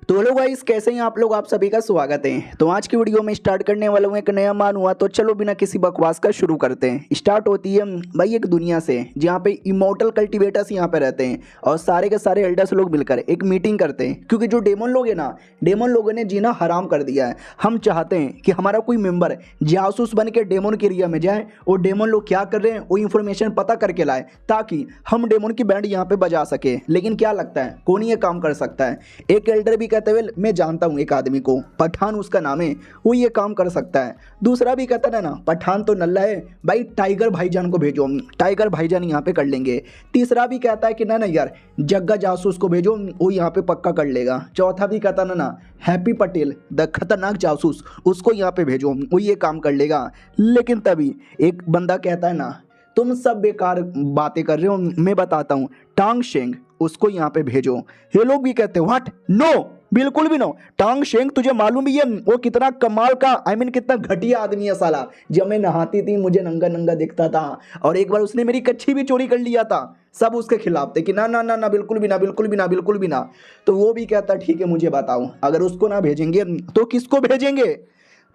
तो hello guys, कैसे हैं आप लोग। आप सभी का स्वागत है। तो आज की वीडियो में स्टार्ट करने वाला हूँ एक नया मान हुआ। तो चलो बिना किसी बकवास का शुरू करते हैं। स्टार्ट होती है भाई एक दुनिया से जहाँ पे इमोर्टल कल्टिवेटर्स यहाँ पे रहते हैं और सारे के सारे एल्डर्स लोग मिलकर एक मीटिंग करते हैं, क्योंकि जो डेमन लोग हैं ना, डेमन लोगों ने जीना हराम कर दिया है। हम चाहते हैं कि हमारा कोई मेंबर जासूस बन के डेमन के एरिया में जाए और डेमन लोग क्या कर रहे हैं वो इन्फॉर्मेशन पता करके लाए, ताकि हम डेमन की बैंड यहाँ पे बजा सके। लेकिन क्या लगता है कौन ये काम कर सकता है? एक एल्डर भी कहते हुए मैं जानता हूँ एक आदमी को, पठान उसका नाम है, वो ये काम कर सकता है। दूसरा भी कहता है ना पठान तो नल्ला है भाई, टाइगर भाईजान को भेजो, टाइगर भाईजान यहाँ पे कर लेंगे। तीसरा भी कहता है कि ना यार जग्गा जासूस को भेजो, वो यहाँ पे पक्का कर लेगा। चौथा भी कहता ना हैप्पी पटेल द खतरनाक जासूस, उसको यहाँ पे भेजो, वो ये काम कर लेगा। लेकिन तभी एक बंदा कहता है ना तुम सब बेकार बातें कर रहे हो, मैं बताता हूँ, टांग शेंग उसको यहाँ पे भेजो। ये लोग भी कहते हैं व्हाट, नो, बिल्कुल भी नो। टांग शेंग तुझे मालूम ही है वो कितना कमाल का कितना घटिया आदमी है साला। जब मैं नहाती थी मुझे नंगा नंगा दिखता था और एक बार उसने मेरी कच्छी भी चोरी कर लिया था। सब उसके खिलाफ थे कि ना ना ना ना, बिल्कुल भी ना, बिल्कुल भी ना, बिल्कुल भी ना। तो वो भी कहता ठीक है मुझे बताओ, अगर उसको ना भेजेंगे तो किसको भेजेंगे?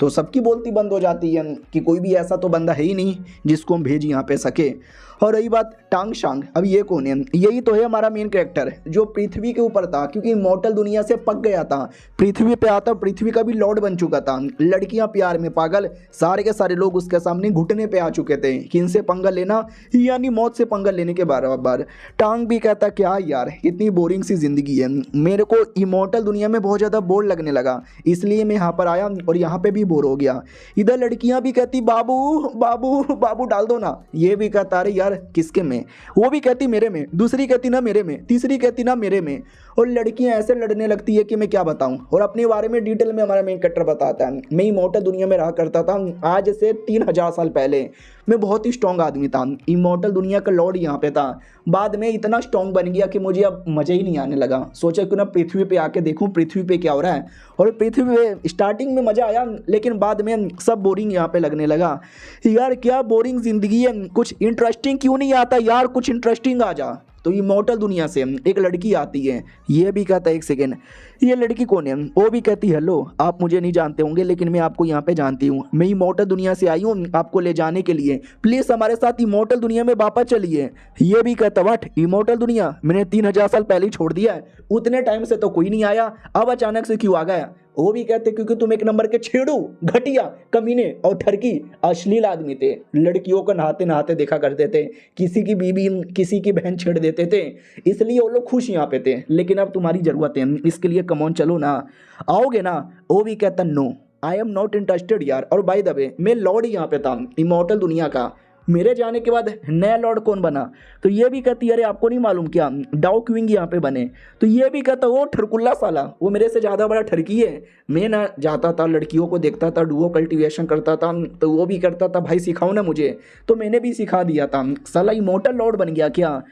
तो सबकी बोलती बंद हो जाती है कि कोई भी ऐसा तो बंदा है ही नहीं जिसको हम भेज यहाँ पे सके। और रही बात टांग शांग, अब ये कौन है? यही तो है हमारा मेन कैरेक्टर जो पृथ्वी के ऊपर था, क्योंकि इमॉर्टल दुनिया से पक गया था, पृथ्वी पे आता, पृथ्वी का भी लॉर्ड बन चुका था। लड़कियां प्यार में पागल, सारे के सारे लोग उसके सामने घुटने पे आ चुके थे कि इनसे पंगा लेना यानी मौत से पंगा लेने के बराबर। टांग भी कहता क्या यार इतनी बोरिंग सी जिंदगी है, मेरे को इमॉर्टल दुनिया में बहुत ज़्यादा बोर लगने लगा, इसलिए मैं यहाँ पर आया और यहाँ पे भी बोर हो गया। इधर लड़कियां भी कहती बाबू बाबू बाबू डाल दो ना, ये भी कहता अरे यार किसके में, वो भी कहती मेरे में, दूसरी कहती ना मेरे में, तीसरी कहती ना मेरे में। और लड़कियां ऐसे लड़ने लगती है कि मैं क्या बताऊं। और अपने बारे में डिटेल में हमारा मेन कैरेक्टर बताता है, मैं इमॉर्टल दुनिया में रहा करता था आज से 3000 साल पहले। मैं बहुत ही स्ट्रॉन्ग आदमी था, इमॉर्टल दुनिया का लॉर्ड यहाँ पे था। बाद में इतना स्ट्रॉन्ग बन गया कि मुझे अब मज़ा ही नहीं आने लगा। सोचा क्यों ना पृथ्वी पे आके देखूं पृथ्वी पे क्या हो रहा है। और पृथ्वी पे स्टार्टिंग में मज़ा आया, लेकिन बाद में सब बोरिंग यहाँ पे लगने लगा। यार क्या बोरिंग ज़िंदगी है, कुछ इंटरेस्टिंग क्यों नहीं आता यार, कुछ इंटरेस्टिंग आ जा। तो इमॉर्टल दुनिया से एक लड़की आती है, ये भी कहता है एक सेकेंड ये लड़की कौन है? वो भी कहती हेलो आप मुझे नहीं जानते होंगे लेकिन मैं आपको यहाँ पे जानती हूँ, मैं इमॉर्टल दुनिया से आई हूँ आपको ले जाने के लिए, प्लीज़ हमारे साथ इमॉर्टल दुनिया में वापस चलिए। ये भी कहता व्हाट, इमॉर्टल दुनिया मैंने 3000 साल पहले ही छोड़ दिया है, उतने टाइम से तो कोई नहीं आया, अब अचानक से क्यों आ गया? वो भी कहते क्योंकि तुम एक नंबर के छेड़ू, घटिया, कमीने और ठरकी अश्लील आदमी थे। लड़कियों को नहाते नहाते देखा करते थे, किसी की बीबी किसी की बहन छेड़ देते थे, इसलिए वो लोग खुश यहाँ पे थे। लेकिन अब तुम्हारी जरूरत है, इसके लिए कमॉन चलो ना, आओगे ना? वो भी कहता no I am not interested यार। और बाय द वे मैं लॉर्ड यहाँ पे था इमॉर्टल दुनिया का, मेरे जाने के बाद नया लॉर्ड कौन बना? तो ये भी कहती अरे आपको नहीं मालूम क्या डाउ क्विंग यहाँ पे बने? तो ये भी कहता वो ठरकुल्ला साला, वो मेरे से ज़्यादा बड़ा ठरकी है। मैं ना जाता था लड़कियों को देखता था, डुओ कल्टीवेशन करता था, तो वो भी करता था भाई सिखाओ ना मुझे, तो मैंने भी सिखा दिया था। साला इमॉर्टल लॉर्ड बन गया क्या?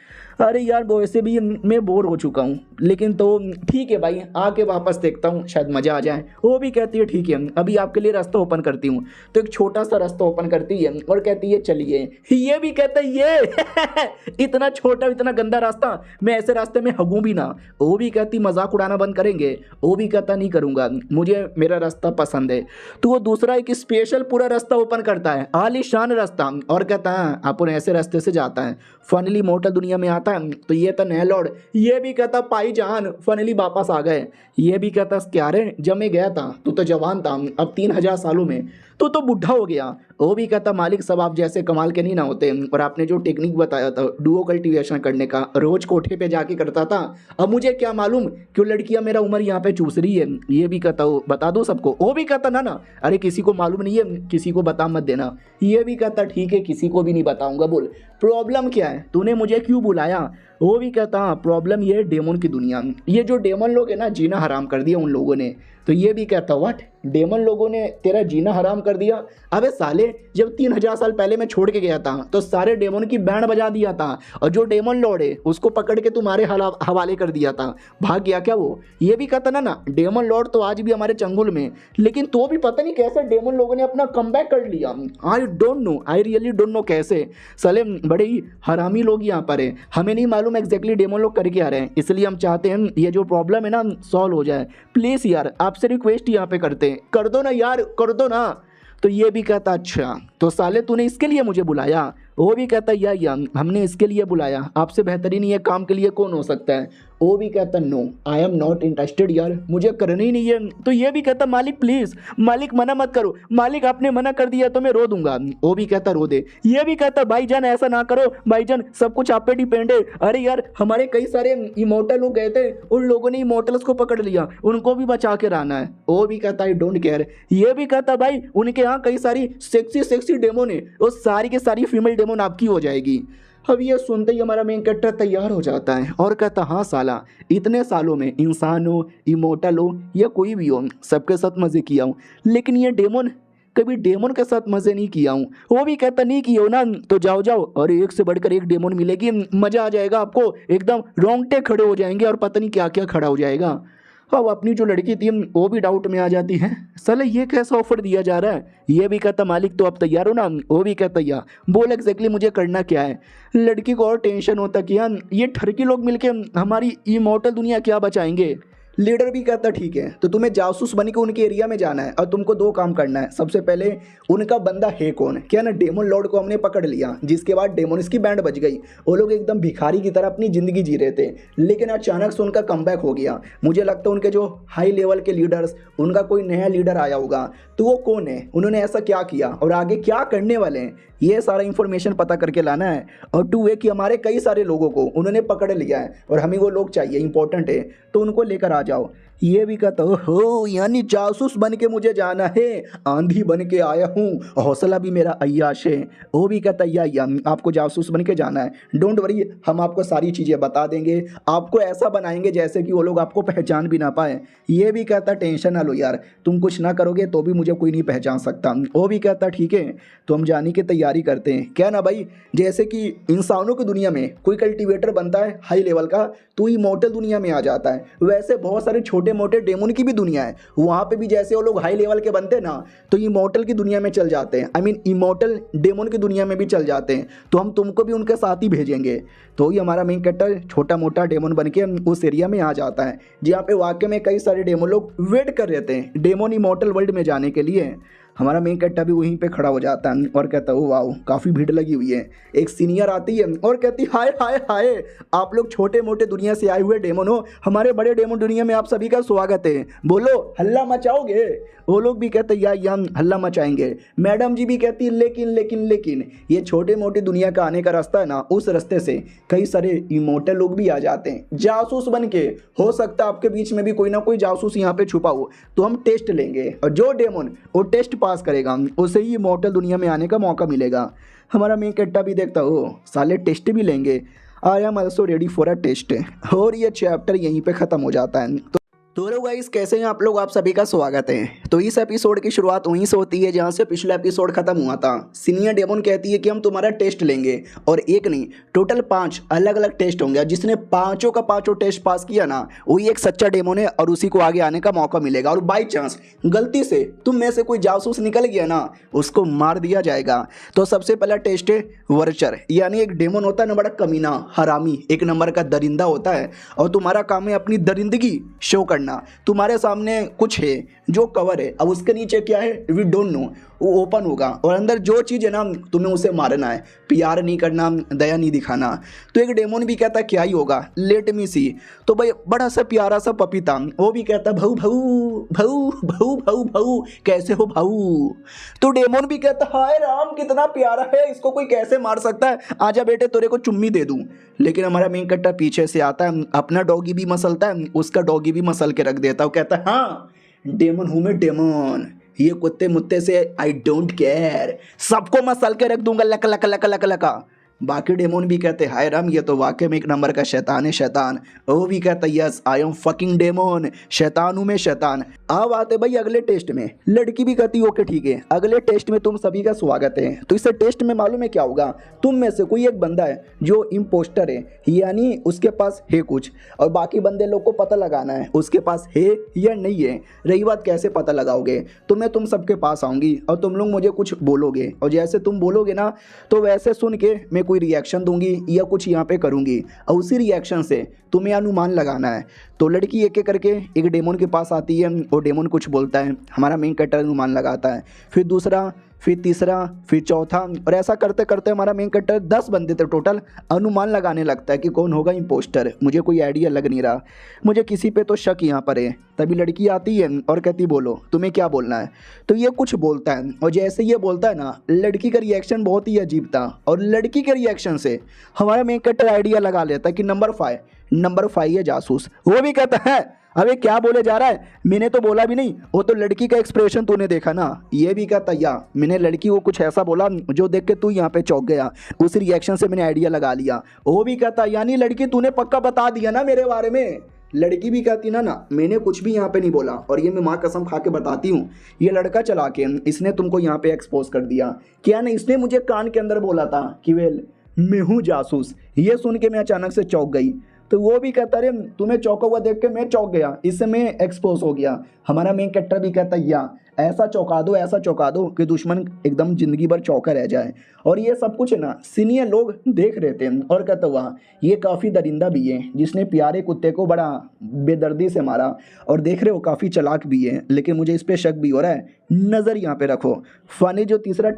अरे यार वो ऐसे भी मैं बोर हो चुका हूँ, लेकिन तो ठीक है भाई आके वापस देखता हूँ शायद मज़ा आ जाए। वो भी कहती है ठीक है अभी आपके लिए रास्ता ओपन करती हूँ। तो एक छोटा सा रास्ता ओपन करती है और कहती है चलिए। ये भी कहता है ये इतना छोटा इतना गंदा रास्ता, मैं ऐसे रास्ते में हगूँ भी ना। वो भी कहती मजाक उड़ाना बंद करेंगे? वो भी कहता नहीं करूँगा, मुझे मेरा रास्ता पसंद है। तो वो दूसरा एक स्पेशल पूरा रास्ता ओपन करता है, आलीशान रास्ता, और कहता है अपन ऐसे रास्ते से जाता है। फाइनली मोटर दुनिया में आता है, तो ये था नया लॉर्ड। ये भी कहता पाई जान फाइनली वापस आ गए। ये भी कहता क्या रे जब मैं गया था तू तो जवान था, अब 3000 सालों में तो बुढ़ा हो गया। वो भी कहता मालिक सब आप जैसे कमाल के नहीं ना होते, और आपने जो टेक्निक बताया था डुओ कल्टीवेशन करने का, रोज कोठे पे जाके करता था, अब मुझे क्या मालूम क्यों लड़कियां मेरा उम्र यहाँ पे चूस रही है। ये भी कहता बता दो सबको। वो भी कहता ना अरे किसी को मालूम नहीं है, किसी को बता मत देना। ये भी कहता ठीक है किसी को भी नहीं बताऊंगा। बोल प्रॉब्लम क्या है, तूने मुझे क्यों बुलाया? वो भी कहता हाँ प्रॉब्लम ये है डेमन की दुनिया, ये जो डेमन लोग है ना जीना हराम कर दिया उन लोगों ने। तो ये भी कहता व्हाट, डेमन लोगों ने तेरा जीना हराम कर दिया? अबे साले जब 3000 साल पहले मैं छोड़ के गया था तो सारे डेमन की बैंड बजा दिया था, और जो डेमन लॉर्ड है उसको पकड़ के तुम्हारे हवाले कर दिया था, भाग गया क्या वो? ये भी कहता ना डेमन लॉर्ड तो आज भी हमारे चंगुल में, लेकिन तो भी पता नहीं कैसे डेमन लोगों ने अपना कमबैक कर लिया। I don't know, I really don't know कैसे। साले बड़े ही हरामी लोग यहाँ पर है, हमें नहीं मालूम मालूम एग्जैक्टली डेमो लोग कर क्या रहे हैं, इसलिए हम चाहते हैं ये जो प्रॉब्लम है ना सॉल्व हो जाए। प्लीज़ यार आपसे रिक्वेस्ट यहाँ पे करते हैं, कर दो ना यार, कर दो ना। तो ये भी कहता अच्छा तो साले तूने इसके लिए मुझे बुलाया। वो भी कहता या हमने इसके लिए बुलाया, आपसे बेहतरीन ये काम के लिए कौन हो सकता है। वो भी कहता no I am not interested यार, मुझे करना ही नहीं है। तो ये भी कहता मालिक प्लीज़, मालिक मना मत करो, मालिक आपने मना कर दिया तो मैं रो दूंगा। वो भी कहता रो दे। ये भी कहता भाईजान ऐसा ना करो, भाईजान सब कुछ आप पे डिपेंड है। अरे यार हमारे कई सारे इमोर्टल लोग गए थे, उन लोगों ने इमोर्टल्स को पकड़ लिया, उनको भी बचा के रहना है। वो भी कहता आई डोंट केयर। ये भी कहता भाई उनके यहाँ कई सारी सेक्सी डेमोन है, वो सारी की सारी फीमेल डेमोन आपकी हो जाएगी। अब ये सुनते ही हमारा मेन कैरेक्टर तैयार हो जाता है और कहता हाँ साला, इतने सालों में इंसान हो, इमोर्टल हो या कोई भी हो, सबके साथ मज़े किया हूँ, लेकिन ये डेमोन कभी डेमोन के साथ मज़े नहीं किया हूँ। वो भी कहता नहीं किया हो ना, तो जाओ जाओ और एक से बढ़कर एक डेमोन मिलेगी, मज़ा आ जाएगा आपको, एकदम रोंगटे खड़े हो जाएंगे और पता नहीं क्या क्या खड़ा हो जाएगा। अब अपनी जो लड़की थी वो भी डाउट में आ जाती है, साला ये कैसा ऑफर दिया जा रहा है। ये भी कहता मालिक तो आप तैयार हो ना। वो भी कहता या बोल एग्जैक्टली मुझे करना क्या है। लड़की को और टेंशन होता कि यार ये ठरकी लोग मिलके हमारी इमॉर्टल दुनिया क्या बचाएंगे। लीडर भी कहता ठीक है, तो तुम्हें जासूस बन के उनके एरिया में जाना है और तुमको दो काम करना है। सबसे पहले उनका बंदा है कौन, क्या ना डेमोन लॉर्ड को हमने पकड़ लिया, जिसके बाद डेमोनिस की बैंड बज गई। वो लोग एकदम भिखारी की तरह अपनी ज़िंदगी जी रहे थे, लेकिन अचानक से उनका कमबैक हो गया। मुझे लगता है उनके जो हाई लेवल के लीडर्स, उनका कोई नया लीडर आया होगा। तो वो कौन है, उन्होंने ऐसा क्या किया और आगे क्या करने वाले हैं, ये सारा इन्फॉर्मेशन पता करके लाना है। और टू है कि हमारे कई सारे लोगों को उन्होंने पकड़ लिया है और हमें वो लोग चाहिए, इंपॉर्टेंट है, तो उनको लेकर आ जाओ। ये भी कहता हो यानी जासूस बन के मुझे जाना है, आंधी बन के आया हूँ, हौसला भी मेरा अय्याश है। वो भी कहता या आपको जासूस बन के जाना है, डोंट वरी, हम आपको सारी चीज़ें बता देंगे, आपको ऐसा बनाएंगे जैसे कि वो लोग आपको पहचान भी ना पाए। ये भी कहता टेंशन ना लो यार, तुम कुछ ना करोगे तो भी मुझे कोई नहीं पहचान सकता। वो भी कहता ठीक है, तो हम जाने की तैयारी करते हैं। क्या ना भाई, जैसे कि इंसानों की दुनिया में कोई कल्टीवेटर बनता है हाई लेवल का, तो इमॉर्टल दुनिया में आ जाता है, वैसे बहुत सारे छोटे मोटे डेमोन की भी दुनिया है, वहाँ पे भी जैसे वो लोग हाई लेवल के बनते हैं ना, तो इमॉर्टल की दुनिया में चल जाते हैं। आई मीन इमॉर्टल डेमोन की दुनिया में भी चल जाते हैं, तो हम तुमको भी उनके साथ ही भेजेंगे। तो ये हमारा मेन कैरेक्टर छोटा मोटा डेमोन बन के उस एरिया में आ जाता है, जहाँ पे वाकई में कई सारे डेमोन लोग वेट कर रहे थे डेमोन इमॉर्टल वर्ल्ड में जाने के लिए। हमारा मेन कैरेक्टर भी वहीं पे खड़ा हो जाता है और कहता है ओ वाओ काफ़ी भीड़ लगी हुई है। एक सीनियर आती है और कहती हाय हाय हाय, आप लोग छोटे मोटे दुनिया से आए हुए डेमोन हो, हमारे बड़े डेमोन दुनिया में आप सभी का स्वागत है, बोलो हल्ला मचाओगे। वो लोग भी कहते या हल्ला मचाएंगे। मैडम जी भी कहती लेकिन ये छोटे मोटे दुनिया का आने का रास्ता है ना, उस रास्ते से कई सारे इमोर्टल लोग भी आ जाते हैं जासूस बन के। हो सकता है आपके बीच में भी कोई ना कोई जासूस यहाँ पे छुपा हो, तो हम टेस्ट लेंगे और जो डेमोन वो टेस्ट पास करेगा उसे ही इमॉर्टल दुनिया में आने का मौका मिलेगा। हमारा मेन कैरेक्टर भी देखता हो साले टेस्ट भी लेंगे, I am also ready for a test. और ये चैप्टर यहीं पे ख़त्म हो जाता है। तो लोग गाइस कैसे हैं आप लोग, आप सभी का स्वागत है। तो इस एपिसोड की शुरुआत वहीं से होती है जहां से पिछला एपिसोड खत्म हुआ था। सीनियर डेमोन कहती है कि हम तुम्हारा टेस्ट लेंगे, और एक नहीं टोटल 5 अलग अलग टेस्ट होंगे, जिसने पांचों का पांचों टेस्ट पास किया ना वही एक सच्चा डेमोन है और उसी को आगे आने का मौका मिलेगा। और बाई चांस गलती से तुम में से कोई जासूस निकल गया ना, उसको मार दिया जाएगा। तो सबसे पहला टेस्ट है वर्चर, यानी एक डेमोन होता है ना बड़ा कमीना हरामी, एक नंबर का दरिंदा होता है, और तुम्हारा काम है अपनी दरिंदगी शो करना। तुम्हारे सामने कुछ है जो कवर है, अब उसके नीचे क्या है वी डोंट नो, वो ओपन होगा और अंदर जो चीज़ है ना तुम्हें उसे मारना है, प्यार नहीं करना, दया नहीं दिखाना। तो एक डेमोन भी कहता क्या ही होगा, लेट मी सी। तो भाई बड़ा सा प्यारा सा पपीता, वो भी कहता भाऊ भाऊ भाऊ भाऊ भाऊ भाऊ कैसे हो भाऊ। तो डेमोन भी कहता हाय राम कितना प्यारा है, इसको कोई कैसे मार सकता है, आजा बेटे तेरे को चुम्मी दे दूं। लेकिन हमारा मेन कैरेक्टर पीछे से आता है, अपना डॉगी भी मसलता है, उसका डॉगी भी मसल के रख देता है। कहता है हाँ डेमन हूं मैं डेमन, ये कुत्ते मुत्ते से आई डोंट केयर, सबको मसल के रख दूंगा लक लक लक लक लका। बाकी डेमोन भी कहते हाय राम ये तो वाकई में एक नंबर का शैतान है शैतान। वो भी कहता yes I am fucking demon, शैतान हूँ मैं शैतान। अब आते भाई अगले टेस्ट में। लड़की भी कहती ओके ठीक है अगले टेस्ट में तुम सभी का स्वागत है। तो इस टेस्ट में मालूम है क्या होगा, तुम में से कोई एक बंदा है जो इम्पोस्टर है, यानी उसके पास है कुछ, और बाकी बंदे लोग को पता लगाना है उसके पास है या नहीं है। रही बात कैसे पता लगाओगे, तो मैं तुम सबके पास आऊँगी और तुम लोग मुझे कुछ बोलोगे, और जैसे तुम बोलोगे ना तो वैसे सुन के मैं कोई रिएक्शन दूंगी या कुछ यहाँ पे करूंगी और उसी रिएक्शन से तुम्हें अनुमान लगाना है। तो लड़की एक एक करके एक डेमन के पास आती है और डेमन कुछ बोलता है, हमारा मेन कैरेक्टर अनुमान लगाता है, फिर दूसरा, फिर तीसरा, फिर चौथा, और ऐसा करते करते हमारा मेन कैरेक्टर 10 बंदे थे टोटल अनुमान लगाने लगता है कि कौन होगा इम्पोस्टर। मुझे कोई आइडिया लग नहीं रहा, मुझे किसी पे तो शक यहाँ पर है। तभी लड़की आती है और कहती बोलो तुम्हें क्या बोलना है। तो ये कुछ बोलता है और जैसे ये बोलता है ना, लड़की का रिएक्शन बहुत ही अजीब था और लड़की के रिएक्शन से हमारा मेन कैरेक्टर आइडिया लगा लेता है कि नंबर 5 है जासूस। वो भी कहता है अबे क्या बोले जा रहा है, मैंने तो बोला भी नहीं, वो तो लड़की का एक्सप्रेशन तूने देखा ना। ये भी कहता या मैंने लड़की को कुछ ऐसा बोला जो देख के तू यहाँ पे चौंक गया, उस रिएक्शन से मैंने आइडिया लगा लिया। वो भी कहता यानी लड़की तूने पक्का बता दिया ना मेरे बारे में। लड़की भी कहती ना मैंने कुछ भी यहाँ पे नहीं बोला और ये मैं माँ कसम खा के बताती हूँ, ये लड़का चला के इसने तुमको यहाँ पे एक्सपोज कर दिया। क्या नहीं, इसने मुझे कान के अंदर बोला था कि वेल मैं हूँ जासूस। ये सुन के मैं अचानक से चौंक गई। तो वो भी कहता अरे तुम्हें चौंका हुआ देख के मैं चौंक गया, इससे मैं एक्सपोज हो गया। हमारा मेन कैरेक्टर भी कहता या ऐसा चौंका दो कि दुश्मन एकदम जिंदगी भर चौंका रह जाए। और ये सब कुछ ना सीनियर लोग देख रहे थे और कहता हुआ ये काफ़ी दरिंदा भी है जिसने प्यारे कुत्ते को बड़ा बेदर्दी से मारा, और देख रहे हो काफ़ी चालाक भी है, लेकिन मुझे इस पर शक भी हो रहा है। नज़र यहाँ पे रखो। फानी जो तीसरे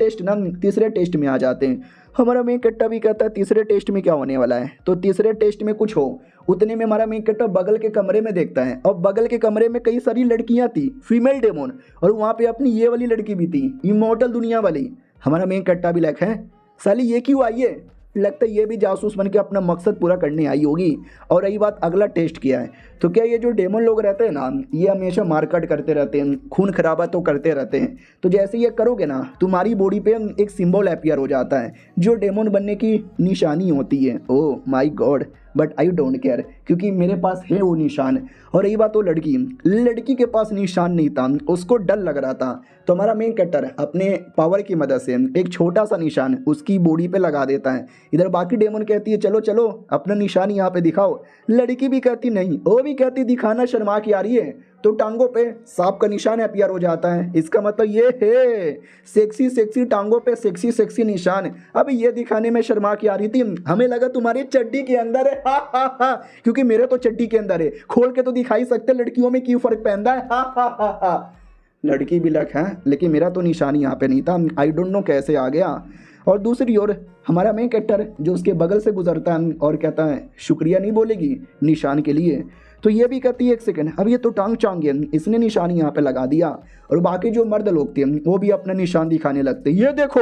टेस्ट में आ जाते हैं। हमारा मेन कैरेक्टर भी कहता है तीसरे टेस्ट में क्या होने वाला है। तो तीसरे टेस्ट में कुछ हो उतने में हमारा मेन कैरेक्टर बगल के कमरे में देखता है और बगल के कमरे में कई सारी लड़कियां थी, फीमेल डेमोन, और वहाँ पे अपनी ये वाली लड़की भी थी, इमॉर्टल दुनिया वाली। हमारा मेन कैरेक्टर भी लाइक है साली ये क्यों आई है, लगता है ये भी जासूस बन के अपना मकसद पूरा करने आई होगी। और रही बात अगला टेस्ट किया है, तो क्या ये जो डेमन लोग रहते हैं ना, ये हमेशा मारकाट करते रहते हैं, खून खराबा तो करते रहते हैं। तो जैसे ये करोगे ना तुम्हारी बॉडी पे एक सिंबल अपीयर हो जाता है जो डेमन बनने की निशानी होती है। Oh my God, but I don't care क्योंकि मेरे पास है वो निशान। और रही बात वो लड़की के पास निशान नहीं था, उसको डर लग रहा था। तो हमारा मेन कैरेक्टर अपने पावर की मदद से एक छोटा सा निशान उसकी बॉडी पे लगा देता है। इधर बाकी डेमन कहती है चलो चलो अपना निशान यहाँ पे दिखाओ। लड़की भी कहती नहीं, वो भी कहती दिखाना शर्मा की आ रही है। तो टांगों पे सांप का निशान अपीयर हो जाता है। इसका मतलब ये है सेक्सी टांगों पे सेक्सी निशान। अब ये दिखाने में शर्मा की आ रही थी, हमें लगा तुम्हारी चड्डी के अंदर है। हा क्योंकि मेरे तो चड्डी के अंदर है, खोल के तो दिखाई सकते लड़कियों में क्यों फर्क पहनता है। हा लड़की भी लग है, लेकिन मेरा तो निशान यहाँ पे नहीं था, आई डोंट नो कैसे आ गया। और दूसरी ओर हमारा मेन कैरेक्टर जो उसके बगल से गुजरता है और कहता है शुक्रिया नहीं बोलेगी निशान के लिए। तो ये भी कहती है एक सेकंड, अब ये तो टांग है, इसने निशान यहाँ पे लगा दिया। और बाकी जो मर्द लोग थे वो भी अपना निशान दिखाने लगते, ये देखो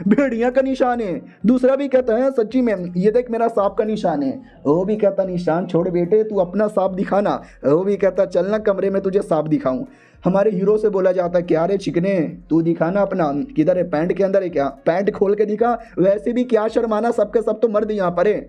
भेड़िया का निशान है। दूसरा भी कहता है सच्ची में ये देख मेरा सांप का निशान है। वो भी कहता निशान छोड़ बेटे तू अपना सांप दिखाना। वो भी कहता चलना कमरे में तुझे सांप दिखाऊं। हमारे हीरो से बोला जाता क्या रे चिकने तू दिखाना अपना, किधर है, पैंट के अंदर है क्या, पैंट खोल के दिखा। वैसे भी क्या शर्माना, सबके सब तो मर्द यहाँ पर है।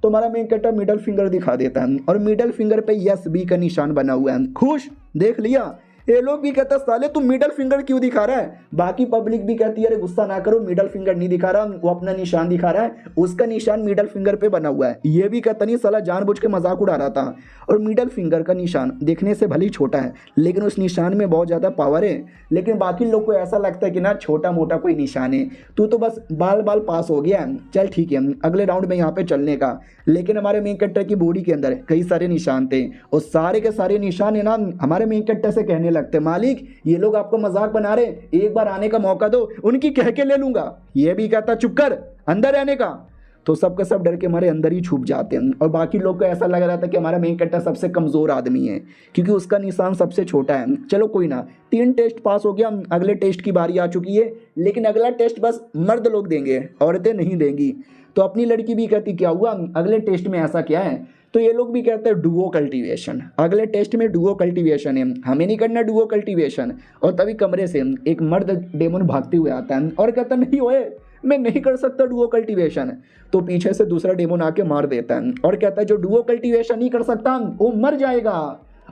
तो हमारा मेन कैरेक्टर मिडल फिंगर दिखा देता है और मिडल फिंगर पे यस बी का निशान बना हुआ है। खुश, देख लिया। ये लोग भी कहता साले तू मिडल फिंगर क्यों दिखा रहा है। बाकी पब्लिक भी कहती है अरे गुस्सा ना करो, मिडल फिंगर नहीं दिखा रहा, वो अपना निशान दिखा रहा है, उसका निशान मिडल फिंगर पे बना हुआ है। ये भी कहता नहीं साला जानबूझ के मजाक उड़ा रहा था। और मिडल फिंगर का निशान देखने से भले ही छोटा है लेकिन उस निशान में बहुत ज़्यादा पावर है। लेकिन बाकी लोग को ऐसा लगता है कि ना छोटा मोटा कोई निशान है, तू तो बस बाल पास हो गया, चल ठीक है अगले राउंड में यहाँ पे चलने का। लेकिन हमारे मेन कैरेक्टर की बॉडी के अंदर कई सारे निशान थे और सारे के सारे निशान है ना हमारे मेन कैरेक्टर से कहने लगते मालिक ये लोग आपको मजाक बना रहे, एक बार आने का मौका दो, उनकी कह के ले लूंगा। ये भी कहता चुप कर, अंदर रहने का। तो सबके सब डर के हमारे अंदर ही छुप जाते हैं। और बाकी लोग को ऐसा लग रहा था कि हमारा मेन कैरेक्टर सबसे कमज़ोर आदमी है क्योंकि उसका निशान सबसे छोटा है। चलो कोई ना, 3 टेस्ट पास हो गया, अगले टेस्ट की बारी आ चुकी है। लेकिन अगला टेस्ट बस मर्द लोग देंगे, औरतें नहीं देंगी। तो अपनी लड़की भी कहती क्या हुआ अगले टेस्ट में ऐसा क्या है। तो ये लोग भी कहते हैं डुओ कल्टीवेशन, अगले टेस्ट में डुओ कल्टीवेशन है, हमें नहीं करना डुओ कल्टीवेशन। और तभी कमरे से एक मर्द डेमन भागते हुए आता है और कहता नहीं होए मैं नहीं कर सकता डुओ कल्टीवेशन। तो पीछे से दूसरा डेमन आके मार देता है और कहता है जो डुओ कल्टीवेशन नहीं कर सकता वो मर जाएगा।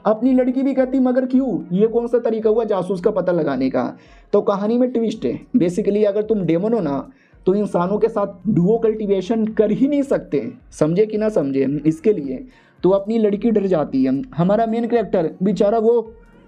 अपनी लड़की भी कहती मगर क्यों, ये कौन सा तरीका हुआ जासूस का पता लगाने का। तो कहानी में ट्विस्ट है, बेसिकली अगर तुम डेमन हो ना तो इंसानों के साथ डुओ कल्टीवेशन कर ही नहीं सकते, समझे कि ना समझे। इसके लिए तो अपनी लड़की डर जाती है। हमारा मेन कैरेक्टर बेचारा वो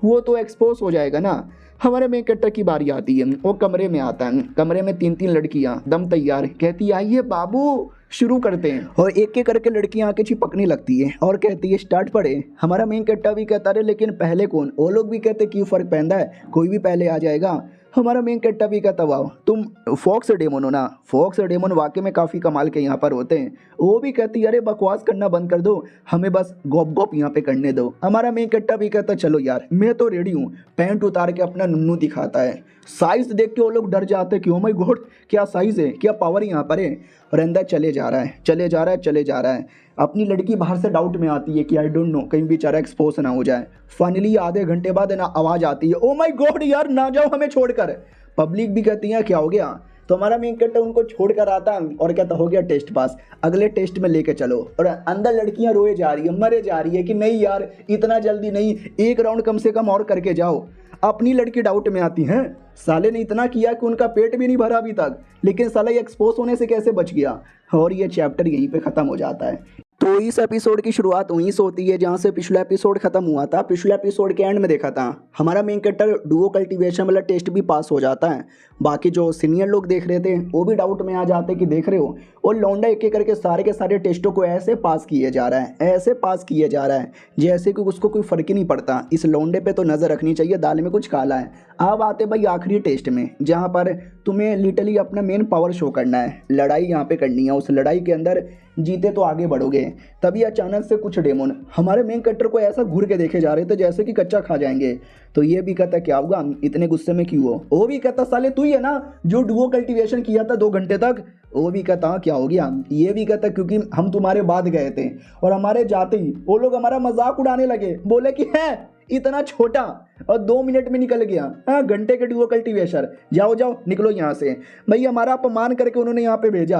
वो तो एक्सपोज हो जाएगा ना। हमारे मेन कैरेक्टर की बारी आती है, वो कमरे में आता है, कमरे में 3-3 लड़कियां दम तैयार, कहती है आइए बाबू शुरू करते हैं, और एक एक करके लड़कियां आके चिपकने लगती है और कहती है स्टार्ट पड़े। हमारा मेन कैरेक्टर भी कहता है लेकिन पहले कौन, वो लोग भी कहते क्यों फर्क पैदा है, कोई भी पहले आ जाएगा। हमारा मेन कैरेक्टर भी कहता वाह तुम फॉक्स डेमन हो ना, फॉक्स डेमन वाकई में काफ़ी कमाल के यहाँ पर होते हैं। वो भी कहती अरे बकवास करना बंद कर दो, हमें बस गॉप गॉप यहाँ पे करने दो। हमारा मेन कैरेक्टर भी कहता चलो यार मैं तो रेडी हूँ, पैंट उतार के अपना नुन्नू दिखाता है। साइज देख के वो लोग डर जाते हैं कि ओ माय गॉड क्या साइज है, क्या पावर यहाँ पर है, और अंदर चले जा रहा है, चले जा रहा है, चले जा रहा है। अपनी लड़की बाहर से डाउट में आती है कि आई डोंट नो कहीं बेचारा एक्सपोज ना हो जाए। फाइनली आधे घंटे बाद है ना आवाज़ आती है ओ माय गॉड यार ना जाओ हमें छोड़कर। पब्लिक भी कहती है क्या हो गया, तो हमारा मेन कैरेक्टर उनको छोड़कर आता और कहता हो गया टेस्ट पास, अगले टेस्ट में लेके चलो। और अंदर लड़कियां रोए जा रही है, मरे जा रही है कि नहीं यार इतना जल्दी नहीं, एक राउंड कम से कम और करके जाओ। अपनी लड़की डाउट में आती हैं, साले ने इतना किया कि उनका पेट भी नहीं भरा अभी तक, लेकिन साला ये एक्सपोज होने से कैसे बच गया। और ये चैप्टर यहीं पे ख़त्म हो जाता है। तो इस एपिसोड की शुरुआत वहीं से होती है जहाँ से पिछला एपिसोड खत्म हुआ था। पिछले एपिसोड के एंड में देखा था हमारा मेन कैरेक्टर डुओ कल्टीवेशन वाला टेस्ट भी पास हो जाता है। बाकी जो सीनियर लोग देख रहे थे वो भी डाउट में आ जाते कि देख रहे हो, और लौंडा एक एक करके सारे के सारे टेस्टों को ऐसे पास किए जा रहा है, ऐसे पास किए जा रहा है जैसे कि उसको कोई फ़र्क ही नहीं पड़ता। इस लौंडे पे तो नज़र रखनी चाहिए, दाल में कुछ काला है। अब आते भाई आखिरी टेस्ट में जहाँ पर तुम्हें लिटरली अपना मेन पावर शो करना है, लड़ाई यहाँ पे करनी है। उस लड़ाई के अंदर जीते तो आगे बढ़ोगे। तभी अचानक से कुछ डेमोन हमारे मेन कैरेक्टर को ऐसा घूर के देखे जा रहे थे जैसे कि कच्चा खा जाएंगे। तो ये भी कहता क्या होगा, इतने गुस्से में क्यों हो। वो भी कहता साले तू ही है ना जो डुओ कल्टीवेशन किया था 2 घंटे तक। वो भी कहता क्या हो गया। ये भी कहता क्योंकि हम तुम्हारे बाद गए थे और हमारे जाते ही वो लोग हमारा मजाक उड़ाने लगे, बोले कि है इतना छोटा और 2 मिनट में निकल गया, हाँ घंटे के डुओ कल्टीवेशन, जाओ जाओ निकलो यहाँ से। भाई हमारा अपमान करके उन्होंने यहाँ पे भेजा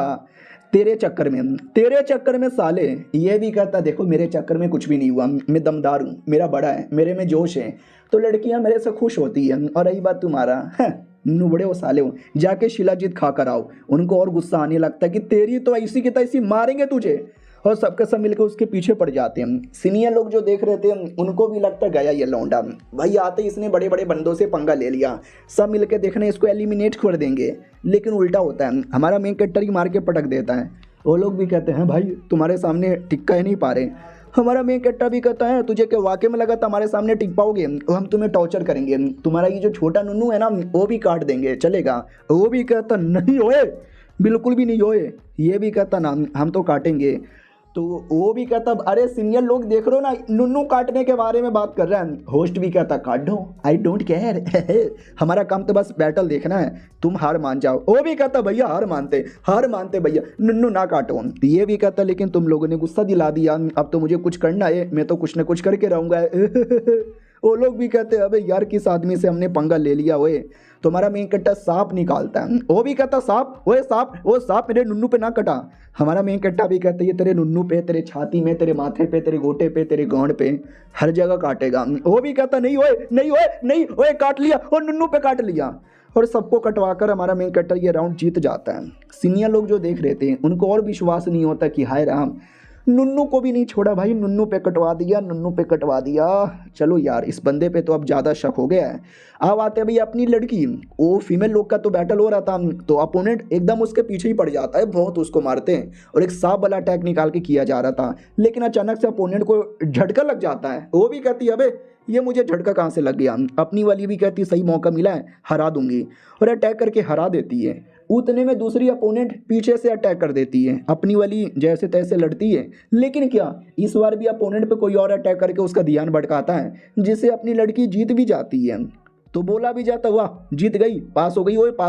तेरे चक्कर में साले। ये भी कहता देखो मेरे चक्कर में कुछ भी नहीं हुआ, मैं दमदार हूँ, मेरा बड़ा है, मेरे में जोश है, तो लड़कियाँ मेरे से खुश होती हैं। और रही बात तुम्हारा नुबड़े हो साले हो, जाके शिलाजीत खा कर आओ। उनको और गुस्सा आने लगता है कि तेरी तो ऐसी की तैसी मारेंगे तुझे, और सबके सब मिलकर उसके पीछे पड़ जाते हैं। सीनियर लोग जो देख रहे थे उनको भी लगता गया ये लौंडा, भाई आते इसने बड़े बड़े बंदों से पंगा ले लिया, सब मिलकर देखने इसको एलिमिनेट कर देंगे। लेकिन उल्टा होता है, हमारा मेन कैरेक्टर ही मार के पटक देता है। वो लोग भी कहते हैं भाई तुम्हारे सामने टिक्का ही नहीं पा रहे। हमारा मेन कैरेक्टर भी कहता है तुझे क्या वाकई में लगा हमारे सामने टिक पाओगे, हम तुम्हें टॉर्चर करेंगे, तुम्हारा ये जो छोटा नुन्नू है ना वो भी काट देंगे, चलेगा। वो भी कहता नहीं होए, बिल्कुल भी नहीं होए। ये भी कहता ना हम तो काटेंगे। तो वो भी कहता अरे सीनियर लोग देख रहे हो ना नुन्नू काटने के बारे में बात कर रहे हैं। होस्ट भी कहता काट दो, आई डोंट केयर हमारा काम तो बस बैटल देखना है, तुम हार मान जाओ। वो भी कहता भैया हार मानते भैया, नुन्नू ना काटो। ये भी कहता लेकिन तुम लोगों ने गुस्सा दिला दिया, अब तो मुझे कुछ करना है, मैं तो कुछ ना कुछ करके रहूँगा। वो लोग भी कहते अबे यार किस आदमी से हमने पंगा ले लिया हुए। तो हमारा मेन कैरेक्टर सांप निकालता है। वो भी कहता सांप, वो सांप मेरे नुन्नू पे ना कटा। हमारा मेन कैरेक्टर भी कहता है ये तेरे नुन्नू पे, तेरे छाती में, तेरे माथे पे, तेरे गोटे पे, तेरे गांड पे, हर जगह काटेगा। वो भी कहता नहीं ओए काट लिया, और नुन्नू पे काट लिया। और सबको कटवाकर हमारा मेन कैरेक्टर ये राउंड जीत जाता है। सीनियर लोग जो देख रहे थे उनको और विश्वास नहीं होता कि हाय राम नुन्नू को भी नहीं छोड़ा भाई, नुन्नू पे कटवा दिया। चलो यार इस बंदे पे तो अब ज़्यादा शक हो गया है। अब आते भाई अपनी लड़की, वो फीमेल लोग का तो बैटल हो रहा था, तो अपोनेंट एकदम उसके पीछे ही पड़ जाता है, बहुत उसको मारते हैं और एक सांप वाला अटैक निकाल के किया जा रहा था। लेकिन अचानक से अपोनेंट को झटका लग जाता है। वो भी कहती है अबे ये मुझे झटका कहाँ से लग गया। अपनी वाली भी कहती सही मौका मिला है हरा दूंगी, और अटैक करके हरा देती है। उतने में दूसरी अपोनेंट पीछे से अटैक कर देती है, अपनी वाली जैसे तैसे लड़ती है। लेकिन क्या इस बार भी अपोनेंट पे कोई और अटैक करके उसका ध्यान भटकाता है, जिससे अपनी लड़की जीत भी जाती है। तो बोला भी जाता वाह जीत गई, पास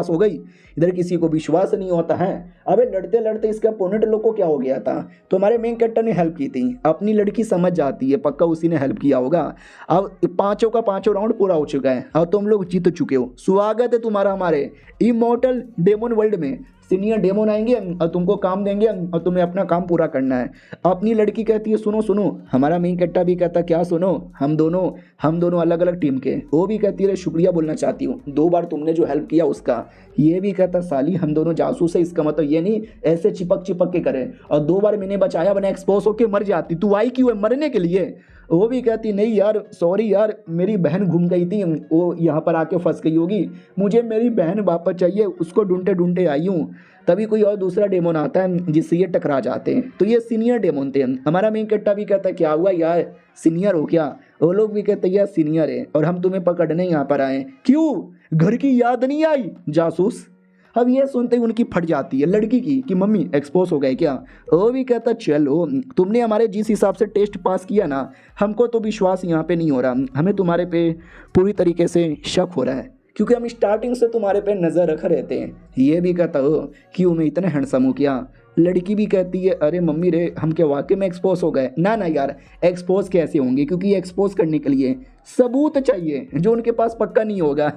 हो गई। इधर किसी को विश्वास नहीं होता है। अबे लड़ते लड़ते इसके अपोनेंट लोग को क्या हो गया था, तो हमारे मेन कैरेक्टर ने हेल्प की थी। अपनी लड़की समझ जाती है, पक्का उसी ने हेल्प किया होगा। अब 5 का 5 राउंड पूरा हो चुका है और तुम लोग जीत चुके हो। स्वागत है तुम्हारा हमारे इमॉर्टल डेमन वर्ल्ड में। सीनियर डेमन आएंगे और तुमको काम देंगे और तुम्हें अपना काम पूरा करना है। अपनी लड़की कहती है सुनो। हमारा मेन कैरेक्टर भी कहता क्या सुनो, हम दोनों अलग अलग टीम के। वो भी कहती है शुक्रिया बोलना चाहती हूँ 2 बार तुमने जो हेल्प किया उसका। ये भी कहता साली हम दोनों जासूस है, इसका मतलब ये नहीं ऐसे चिपक के करे। और 2 बार मैंने बचाया, मैंने एक्सपोज होके मर जाती, तू आई क्यों है मरने के लिए। वो भी कहती नहीं यार सॉरी यार, मेरी बहन घूम गई थी, वो यहाँ पर आके फंस गई होगी, मुझे मेरी बहन वापस चाहिए, उसको ढूंढते ढूंढते आई हूँ। तभी कोई और दूसरा डेमोन आता है जिससे ये टकरा जाते हैं। तो ये सीनियर डेमोन थे। हमारा मेन कट्टा भी कहता है क्या हुआ यार, सीनियर हो क्या? वो लोग भी कहते हैं यार सीनियर है और हम तुम्हें पकड़ने यहाँ पर आए। क्यों, घर की याद नहीं आई जासूस? अब ये सुनते ही उनकी फट जाती है लड़की की कि मम्मी एक्सपोज हो गए क्या? वो भी कहता चलो, तुमने हमारे जिस हिसाब से टेस्ट पास किया ना, हमको तो विश्वास यहाँ पे नहीं हो रहा, हमें तुम्हारे पे पूरी तरीके से शक हो रहा है, क्योंकि हम स्टार्टिंग से तुम्हारे पे नज़र रख रहते हैं। ये भी कहता हो क्यों, मैं इतने हैंडसम हूँ क्या? लड़की भी कहती है अरे मम्मी रे, हम क्या वाकई में एक्सपोज हो गए? ना ना यार, एक्सपोज कैसे होंगे, क्योंकि एक्सपोज करने के लिए सबूत चाहिए जो उनके पास पक्का नहीं होगा।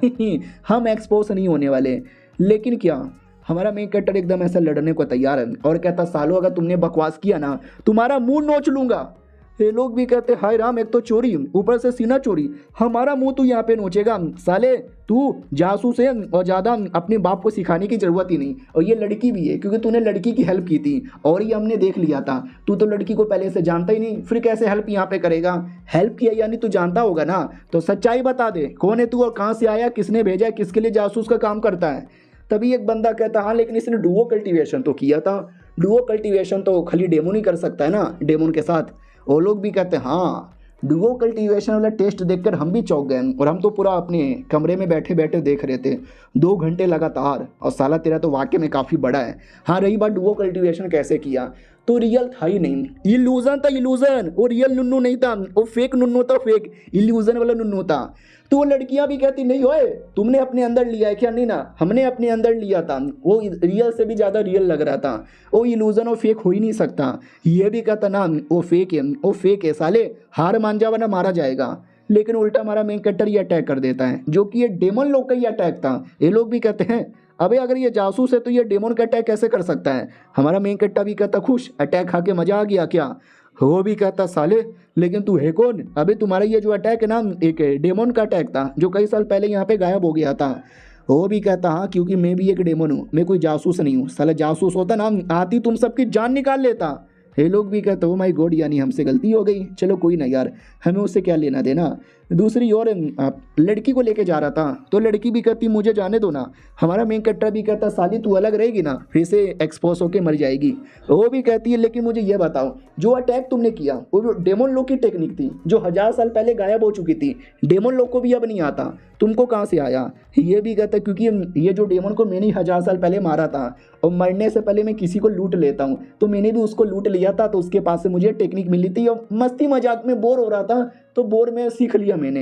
हम एक्सपोज नहीं होने वाले। लेकिन क्या, हमारा मेन कैरेक्टर एकदम ऐसा लड़ने को तैयार है और कहता सालो अगर तुमने बकवास किया ना, तुम्हारा मुंह नोच लूंगा। ये लोग भी कहते हाय राम, एक तो चोरी ऊपर से सीना चोरी, हमारा मुंह तू यहाँ पे नोचेगा साले, तू जासूस है और ज़्यादा अपने बाप को सिखाने की ज़रूरत ही नहीं। और ये लड़की भी है क्योंकि तूने लड़की की हेल्प की थी और ये हमने देख लिया था, तू तो लड़की को पहले से जानता ही नहीं, फिर कैसे हेल्प यहाँ पे करेगा? हेल्प किया यानी तू जानता होगा ना, तो सच्चाई बता दे, कौन है तू और कहाँ से आया, किसने भेजा, किसके लिए जासूस का काम करता है? तभी एक बंदा कहता हाँ लेकिन इसने डुओ कल्टीवेशन तो किया था, डुओ कल्टीवेशन तो खाली डेमोन ही कर सकता है ना, डेमोन के साथ। वो लोग भी कहते हैं हाँ, डुओ कल्टीवेशन वाला टेस्ट देखकर हम भी चौंक गए और हम तो पूरा अपने कमरे में बैठे बैठे देख रहे थे 2 घंटे लगातार। और साला तेरा तो वाकई में काफ़ी बड़ा है। हाँ रही बात डुओ कल्टीवेशन कैसे किया, तो रियल था ही नहीं, इल्यूजन था, इल्यूजन। वो रियल नुन्नू नहीं था, वो फेक नुन्नू था, फेक इल्यूजन वाला नुन्नू था। तो वो लड़कियां भी कहती नहीं होए, तुमने अपने अंदर लिया है क्या? नहीं ना, हमने अपने अंदर लिया था, वो रियल से भी ज़्यादा रियल लग रहा था, वो इल्यूजन और फेक हो ही नहीं सकता। ये भी कहता ना वो फेक है, वो फेक है साले, हार मान जा वरना मारा जाएगा। लेकिन उल्टा हमारा मेन कैरेक्टर ये अटैक कर देता है, जो कि ये डेमन लोग का ही अटैक था। ये लोग भी कहते हैं अबे अगर ये जासूस है तो ये डेमन का अटैक कैसे कर सकता है? हमारा मेन कैरेक्टर भी कहता खुश, अटैक खा के मजा आ गया क्या? वो भी कहता साले लेकिन तू है कौन? अबे तुम्हारा ये जो अटैक है ना, एक डेमन का अटैक था जो कई साल पहले यहाँ पे गायब हो गया था। वो भी कहता हाँ क्योंकि मैं भी एक डेमन हूँ, मैं कोई जासूस नहीं हूँ। साला जासूस होता ना आती तुम सबकी जान निकाल लेता। ये लोग भी कहते हो माय गॉड, यानी हमसे गलती हो गई, चलो कोई ना यार, हमें उससे क्या लेना देना। दूसरी ओर लड़की को लेके जा रहा था तो लड़की भी कहती मुझे जाने दो ना। हमारा मेन कैरेक्टर भी कहता साली तू अलग रहेगी ना, फिर से एक्सपोज होके मर जाएगी। वो भी कहती है लेकिन मुझे ये बताओ, जो अटैक तुमने किया वो डेमन लोग की टेक्निक थी जो 1000 साल पहले गायब हो चुकी थी, डेमन लोग को भी अब नहीं आता, तुमको कहाँ से आया? ये भी कहता है क्योंकि ये जो डेमन को मैंने 1000 साल पहले मारा था और मरने से पहले मैं किसी को लूट लेता हूँ, तो मैंने भी उसको लूट लिया था, तो उसके पास से मुझे टेक्निक मिली थी और मस्ती मजाक में बोर हो रहा था तो बोर में सीख लिया मैंने।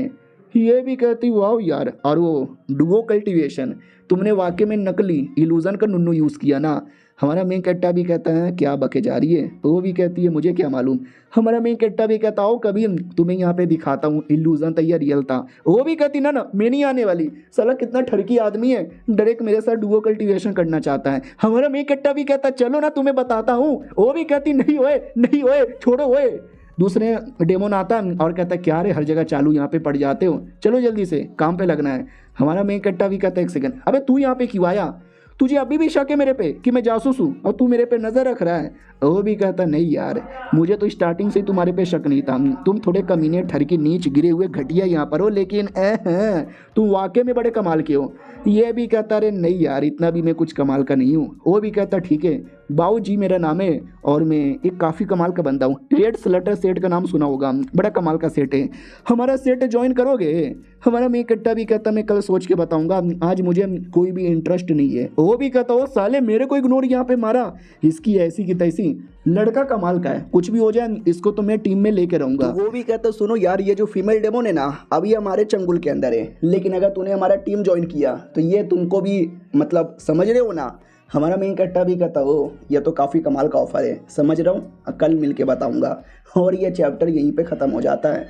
ये भी कहती वाह यार, और वो डुओ कल्टीवेशन तुमने वाकई में नकली इल्यूजन का नुन्नू यूज़ किया ना। हमारा मेन कैरेक्टर भी कहता है क्या बके जा रही है? वो भी कहती है मुझे क्या मालूम। हमारा मेन कैरेक्टर भी कहता हो कभी तुम्हें यहाँ पे दिखाता हूँ इल्यूजन था या रियल था। वो भी कहती ना ना मैं नहीं आने वाली, साला कितना ठरकी आदमी है, डायरेक्ट मेरे साथ डुओ कल्टीवेशन करना चाहता है। हमारा मेन कैरेक्टर भी कहता चलो ना तुम्हें बताता हूँ। वो भी कहती नहीं होए, नहीं होए, छोड़ो होए। दूसरे डेमोन आता और कहता है क्या रे हर जगह चालू यहाँ पे पड़ जाते हो, चलो जल्दी से काम पे लगना है। हमारा मेन कैरेक्टर भी कहता है एक सेकंड, अबे तू यहाँ पे क्यों आया? तुझे अभी भी शक है मेरे पे कि मैं जासूस हूँ और तू मेरे पे नज़र रख रहा है? वो भी कहता नहीं यार, मुझे तो स्टार्टिंग से ही तुम्हारे पे शक नहीं था, तुम थोड़े कमीने ठरकी नीच गिरे हुए घटिया यहाँ पर हो, लेकिन तुम वाकई में बड़े कमाल के हो। ये भी कहता रे नहीं यार, इतना भी मैं कुछ कमाल का नहीं हूँ। वो भी कहता ठीक है, बाऊ जी मेरा नाम है और मैं एक काफ़ी कमाल का बंदा हूँ। रेड स्लटर सेट का नाम सुना होगा, बड़ा कमाल का सेट है, हमारा सेट ज्वाइन करोगे? हमारा मेन कैरेक्टर भी कहता मैं कल सोच के बताऊंगा, आज मुझे कोई भी इंटरेस्ट नहीं है। वो भी कहता हो साले मेरे को इग्नोर यहाँ पे मारा, इसकी ऐसी की तैसी, लड़का कमाल का है, कुछ भी हो जाए इसको तो मैं टीम में लेके रहूंगा। तो वो भी कहता सुनो यार, ये जो फीमेल डेमोन है ना अभी हमारे चंगुल के अंदर है, लेकिन अगर तूने हमारा टीम ज्वाइन किया तो ये तुमको भी मतलब समझ रहे हो ना। हमारा मेन कैरेक्टर भी कहता हो ये तो काफ़ी कमाल का ऑफर है, समझ रहा हूँ, कल मिल के बताऊँगा। और ये चैप्टर यहीं पे ख़त्म हो जाता है।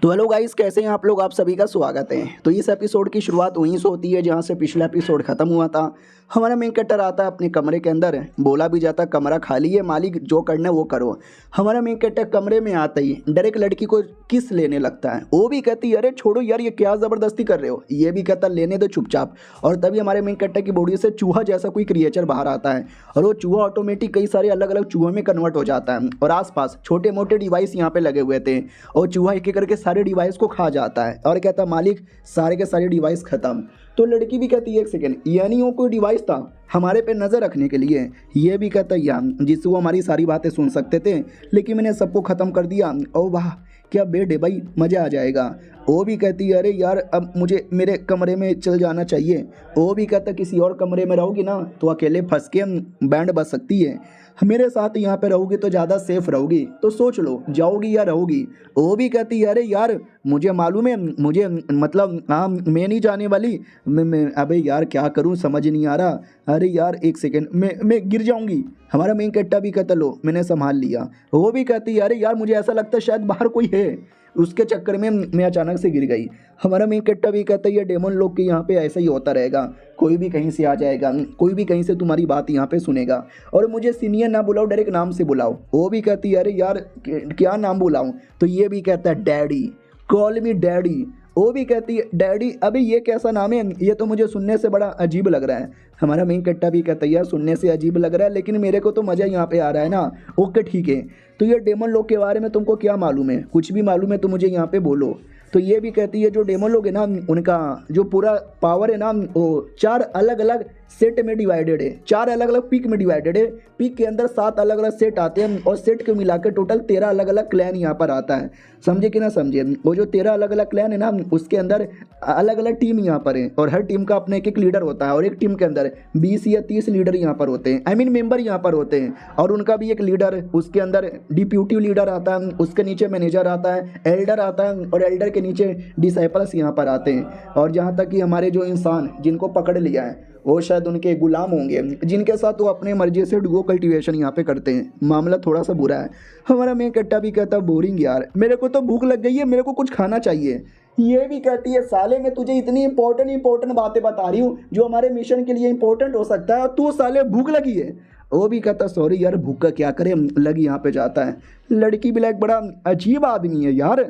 तो हेलो गाइस, कैसे हैं आप लोग? आप सभी का स्वागत है। तो इस एपिसोड की शुरुआत वहीं से होती है जहां से पिछला एपिसोड खत्म हुआ था। हमारा मेन कैरेक्टर आता है अपने कमरे के अंदर, बोला भी जाता कमरा खाली है मालिक, जो करना है वो करो। हमारा मेन कैरेक्टर कमरे में आता ही डायरेक्ट लड़की को किस लेने लगता है। वो भी कहती है अरे छोड़ो यार ये क्या ज़बरदस्ती कर रहे हो, ये भी कहता लेने दो चुपचाप। और तभी हमारे मेन कैरेक्टर की बॉडी से चूहा जैसा कोई क्रिएचर बाहर आता है और वो चूहा ऑटोमेटिक कई सारे अलग अलग चूहों में कन्वर्ट हो जाता है और आसपास छोटे मोटे डिवाइस यहाँ पे लगे हुए थे और चूहा एक एक करके सारे डिवाइस को खा जाता है और कहता मालिक सारे के सारे डिवाइस खत्म। तो लड़की भी कहती है एक सेकेंड, यानी वो कोई डिवाइस था हमारे पे नज़र रखने के लिए। ये भी कहता है जिससे वो हमारी सारी बातें सुन सकते थे, लेकिन मैंने सबको ख़त्म कर दिया। ओ वाह क्या बेड है भाई, मज़ा आ जाएगा। वो भी कहती है अरे यार अब मुझे मेरे कमरे में चल जाना चाहिए। वो भी कहता किसी और कमरे में रहोगी ना तो अकेले फंस के बैंड बज सकती है, मेरे साथ यहाँ पे रहोगी तो ज़्यादा सेफ रहोगी, तो सोच लो जाओगी या रहोगी। वो भी कहती है अरे यार मुझे मालूम है, मुझे मतलब हाँ मैं नहीं जाने वाली। मैं अबे यार क्या करूँ समझ नहीं आ रहा। अरे यार एक सेकेंड मैं गिर जाऊँगी। हमारा मेन कैरेक्टर भी कहता लो मैंने संभाल लिया। वो भी कहती है अरे यार मुझे ऐसा लगता है शायद बाहर कोई है, उसके चक्कर में मैं अचानक से गिर गई। हमारा मेन कैरेक्टर भी कहता है ये डेमन लोग के यहाँ पे ऐसा ही होता रहेगा, कोई भी कहीं से आ जाएगा, कोई भी कहीं से तुम्हारी बात यहाँ पे सुनेगा और मुझे सीनियर ना बुलाओ डायरेक्ट नाम से बुलाओ। वो भी कहती है अरे यार क्या नाम बुलाऊं, तो ये भी कहता है डैडी, कॉल मी डैडी। वो भी कहती है डैडी अबे ये कैसा नाम है, ये तो मुझे सुनने से बड़ा अजीब लग रहा है। हमारा मेन कैरेक्टर भी कहता है यार सुनने से अजीब लग रहा है लेकिन मेरे को तो मज़ा यहाँ पे आ रहा है ना। ओके ठीक है, तो ये डेमन लोग के बारे में तुमको क्या मालूम है, कुछ भी मालूम है तो मुझे यहाँ पे बोलो। तो ये भी कहती है जो डेमन लोग है ना उनका जो पूरा पावर है ना वो 4 अलग अलग सेट में डिवाइडेड है, 4 अलग अलग पीक में डिवाइडेड है। पीक के अंदर 7 अलग अलग सेट आते हैं और सेट के मिलाकर टोटल 13 अलग अलग क्लैन यहाँ पर आता है। समझे कि ना समझे। वो जो 13 अलग अलग क्लैन है ना उसके अंदर अलग अलग टीम यहाँ पर है और हर टीम का अपना एक एक लीडर होता है और एक टीम के अंदर 20 या 30 लीडर यहाँ पर होते हैं, आई मीन मेंबर यहाँ पर होते हैं और उनका भी एक लीडर, उसके अंदर डिप्यूटी लीडर आता है, उसके नीचे मैनेजर आता है, एल्डर आता है और एल्डर के नीचे डिसाइपल्स यहाँ पर आते हैं। और जहाँ तक कि हमारे जो इंसान जिनको पकड़ लिया है वो शायद उनके गुलाम होंगे जिनके साथ वो अपने मर्जी से डुओ कल्टीवेशन यहाँ पे करते हैं। मामला थोड़ा सा बुरा है। हमारा मेन कैरेक्टर भी कहता है बोरिंग यार, मेरे को तो भूख लग गई है, मेरे को कुछ खाना चाहिए। ये भी कहती है साले मैं तुझे इतनी इंपॉर्टेंट बातें बता रही हूँ जो हमारे मिशन के लिए इंपॉर्टेंट हो सकता है और तू साले भूख लगी है। वो भी कहता सॉरी यार भूख का क्या करे, लग यहाँ पे जाता है। लड़की भी लाइक बड़ा अजीब आदमी है यार।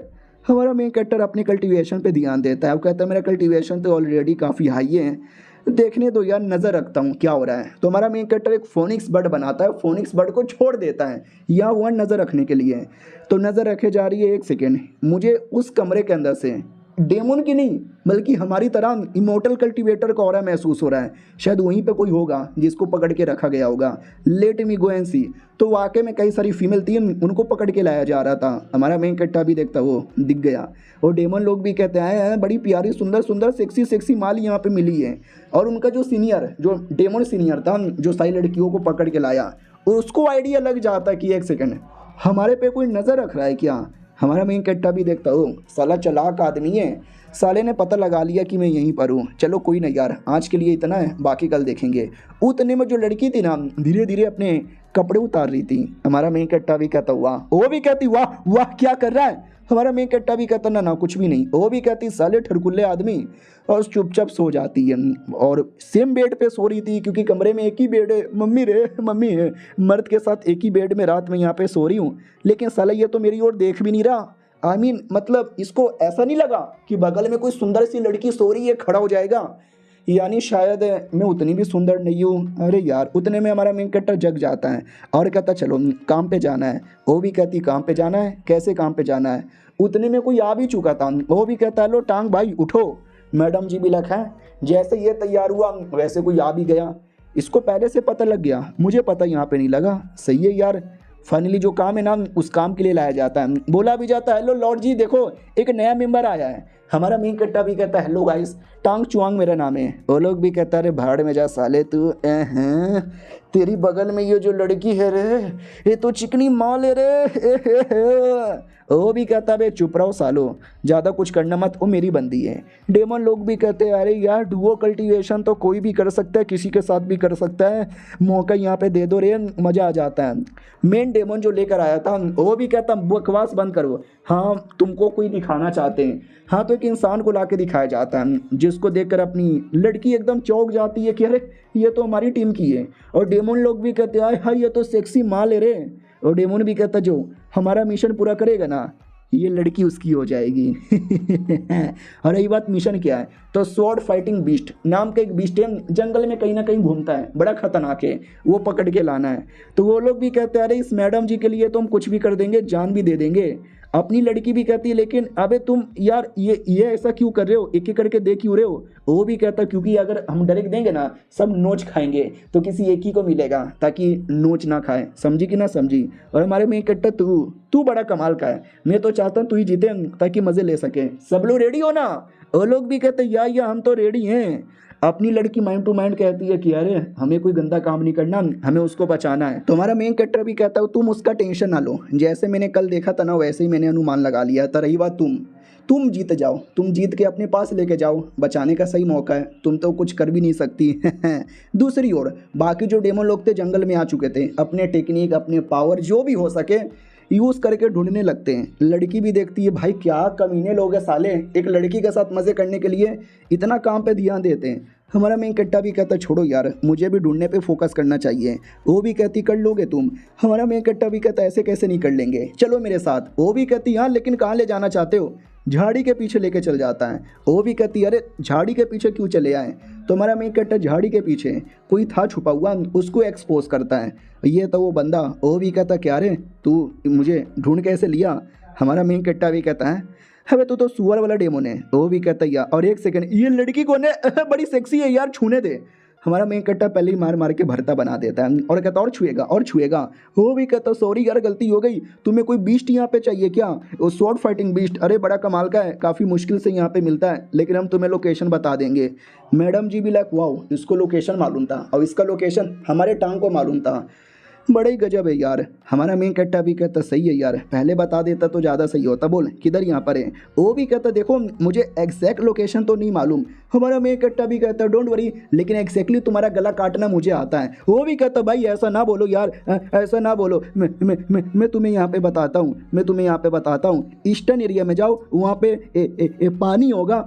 हमारा मेन कैरेक्टर अपने कल्टीवेशन पे ध्यान देता है। वो कहता है मेरा कल्टीवेशन तो ऑलरेडी काफ़ी हाई है, देखने दो यार नज़र रखता हूँ क्या हो रहा है। तो हमारा मेन कैरेक्टर एक फोनिक्स बर्ड बनाता है, फोनिक्स बर्ड को छोड़ देता है या हुआ नज़र रखने के लिए। तो नज़र रखे जा रही है, एक सेकेंड मुझे उस कमरे के अंदर से डेमन की नहीं बल्कि हमारी तरह इमोर्टल कल्टीवेटर का ऑरा महसूस हो रहा है। शायद वहीं पे कोई होगा जिसको पकड़ के रखा गया होगा। लेट मी गो एंड सी। तो वाकई में कई सारी फीमेल थी, उनको पकड़ के लाया जा रहा था। हमारा मेन कैरेक्टर भी देखता वो दिख गया और डेमन लोग भी कहते हैं बड़ी प्यारी सुंदर सुंदर सेक्सी माल यहाँ पे मिली है। और उनका जो सीनियर जो डेमन सीनियर था जो सारी लड़कियों को पकड़ के लाया उसको आइडिया लग जाता कि एक सेकेंड हमारे पे कोई नज़र रख रहा है क्या। हमारा मेन कैरेक्टर भी देखता हो साला चालाक आदमी है, साले ने पता लगा लिया कि मैं यहीं पर हूँ। चलो कोई नहीं यार आज के लिए इतना है, बाकी कल देखेंगे। उतने में जो लड़की थी ना धीरे धीरे अपने कपड़े उतार रही थी। हमारा मेन कैरेक्टर भी कहता वाह, वो भी कहती वाह वाह क्या कर रहा है। हमारा मेन कैरेक्टर भी कहता ना कुछ भी नहीं। वो भी कहती साले ठरकुल्ले आदमी, और चुपचाप सो जाती है। और सेम बेड पे सो रही थी क्योंकि कमरे में एक ही बेड है। मम्मी है मर्द के साथ एक ही बेड में रात में यहाँ पे सो रही हूँ, लेकिन साला ये तो मेरी ओर देख भी नहीं रहा। आई मीन मतलब इसको ऐसा नहीं लगा कि बगल में कोई सुंदर सी लड़की सो रही है खड़ा हो जाएगा, यानी शायद मैं उतनी भी सुंदर नहीं हूँ। अरे यार उतने में हमारा मेन कैरेक्टर जग जाता है और कहता चलो काम पे जाना है। वो भी कहती काम पे जाना है, कैसे काम पे जाना है। उतने में कोई आ भी चुका था। वो भी कहता लो टांग भाई उठो। मैडम जी भी लखा है। जैसे ये तैयार हुआ वैसे कोई आ भी गया। इसको पहले से पता लग गया, मुझे पता यहाँ पे नहीं लगा। सही है यार, फाइनली जो काम है ना उस काम के लिए लाया जाता है। बोला भी जाता है हेलो लॉर्ड जी देखो एक नया मेंबर आया है। हमारा मेन कैरेक्टर भी कहता है हेलो गाइस टांग चुआंग मेरा नाम है। वो लोग भी कहता है अरे भाड़ में जा साले तू, तेरी बगल में ये जो लड़की है रे ये तो चिकनी माल है रे। वो भी कहता है चुप रहो सालो ज़्यादा कुछ करना मत, वो मेरी बंदी है। डेमन लोग भी कहते हैं अरे यार डुओ कल्टीवेशन तो कोई भी कर सकता है, किसी के साथ भी कर सकता है, मौका यहाँ पे दे दो रे मज़ा आ जाता है। मेन डेमन जो लेकर आया था वो भी कहता बकवास बंद करो, हाँ तुमको कोई दिखाना चाहते हैं। हाँ तो एक एक इंसान को लाके दिखाया जाता है जिसको देखकर अपनी लड़की एकदम चौंक जाती है कि अरे ये तो हमारी टीम की है। और डेमोन लोग भी कहते हैं हाय ये तो सेक्सी माल है रे। और डेमोन भी कहता जो हमारा मिशन पूरा करेगा ना ये लड़की उसकी हो जाएगी। और रही बात मिशन क्या है, तो स्वॉर्ड फाइटिंग बीस्ट नाम का एक बीस्ट है, जंगल में कहीं ना कहीं घूमता है, बड़ा खतरनाक है, वो पकड़ के लाना है। तो वो लोग भी कहते हैं अरे इस मैडम जी के लिए तो हम कुछ भी कर देंगे, जान भी दे देंगे। अपनी लड़की भी कहती है लेकिन अबे तुम यार ये ऐसा क्यों कर रहे हो, एक एक करके दे क्यों रहे हो। वो भी कहता क्योंकि अगर हम डायरेक्ट देंगे ना सब नोच खाएंगे, तो किसी एक ही को मिलेगा ताकि नोच ना खाए। समझी कि ना समझी। और हमारे में इकट्ठा तू बड़ा कमाल का है, मैं तो चाहता हूँ तू ही जीते ताकि मजे ले सके। सब लोग रेडी हो ना। वो लोग भी कहते या हम तो रेडी हैं। अपनी लड़की माइंड टू माइंड कहती है कि अरे हमें कोई गंदा काम नहीं करना, हमें उसको बचाना है। तुम्हारा मेन कैरेक्टर भी कहता है तुम उसका टेंशन ना लो, जैसे मैंने कल देखा था ना वैसे ही मैंने अनुमान लगा लिया था। रही बात तुम जीत जाओ, तुम जीत के अपने पास लेके जाओ, बचाने का सही मौका है, तुम तो कुछ कर भी नहीं सकती। दूसरी ओर बाकी जो डेमन लोग थे जंगल में आ चुके थे, अपने टेक्निक अपने पावर जो भी हो सके यूज़ करके ढूंढने लगते हैं। लड़की भी देखती है भाई क्या कमीने लोग हैं साले, एक लड़की के साथ मज़े करने के लिए इतना काम पे ध्यान देते हैं। हमारा मेन कट्टा भी कहता छोड़ो यार मुझे भी ढूंढने पे फोकस करना चाहिए। वो भी कहती कर लोगे तुम। हमारा मेन कट्टा भी कहता ऐसे कैसे नहीं कर लेंगे, चलो मेरे साथ। वो भी कहती हाँ लेकिन कहाँ ले जाना चाहते हो। झाड़ी के पीछे लेके चल जाता है। वो भी कहती अरे झाड़ी के पीछे क्यों चले आए। तो हमारा मेन कट्टा झाड़ी के पीछे कोई था छुपा हुआ, उसको एक्सपोज करता है। ये तो वो बंदा। वो भी कहता क्या रे तू मुझे ढूंढ कैसे लिया। हमारा मेन कट्टा भी कहता है अबे तू तो सुअर वाला डेमोन है। वो भी कहता यार और एक सेकंड ये लड़की कौन है, बड़ी सेक्सी है यार छूने दे। हमारा मेन कट्टा पहले ही मार मार के भरता बना देता है और कहता और छुएगा और छुएगा। वो भी कहता सॉरी यार गलती हो गई, तुम्हें कोई बीस्ट यहाँ पे चाहिए क्या। वो स्वॉर्ड फाइटिंग बीस्ट अरे बड़ा कमाल का है, काफ़ी मुश्किल से यहाँ पे मिलता है लेकिन हम तुम्हें लोकेशन बता देंगे। मैडम जी भी लाइक वाओ इसको लोकेशन मालूम था और इसका लोकेशन हमारे टांग को मालूम था। बड़ा ही गजब है यार। हमारा मेन कट्टा भी कहता सही है यार, पहले बता देता तो ज़्यादा सही होता, बोल किधर यहाँ पर है। वो भी कहता देखो मुझे एग्जैक्ट लोकेशन तो नहीं मालूम। हमारा मेन कट्टा भी कहता डोंट वरी लेकिन एग्जैक्टली तुम्हारा गला काटना मुझे आता है। वो भी कहता भाई ऐसा ना बोलो यार, ऐसा ना बोलो, मैं तुम्हें यहाँ पे बताता हूँ, मैं तुम्हें यहाँ पे बताता हूँ। ईस्टर्न एरिया में जाओ, वहाँ पे पानी होगा,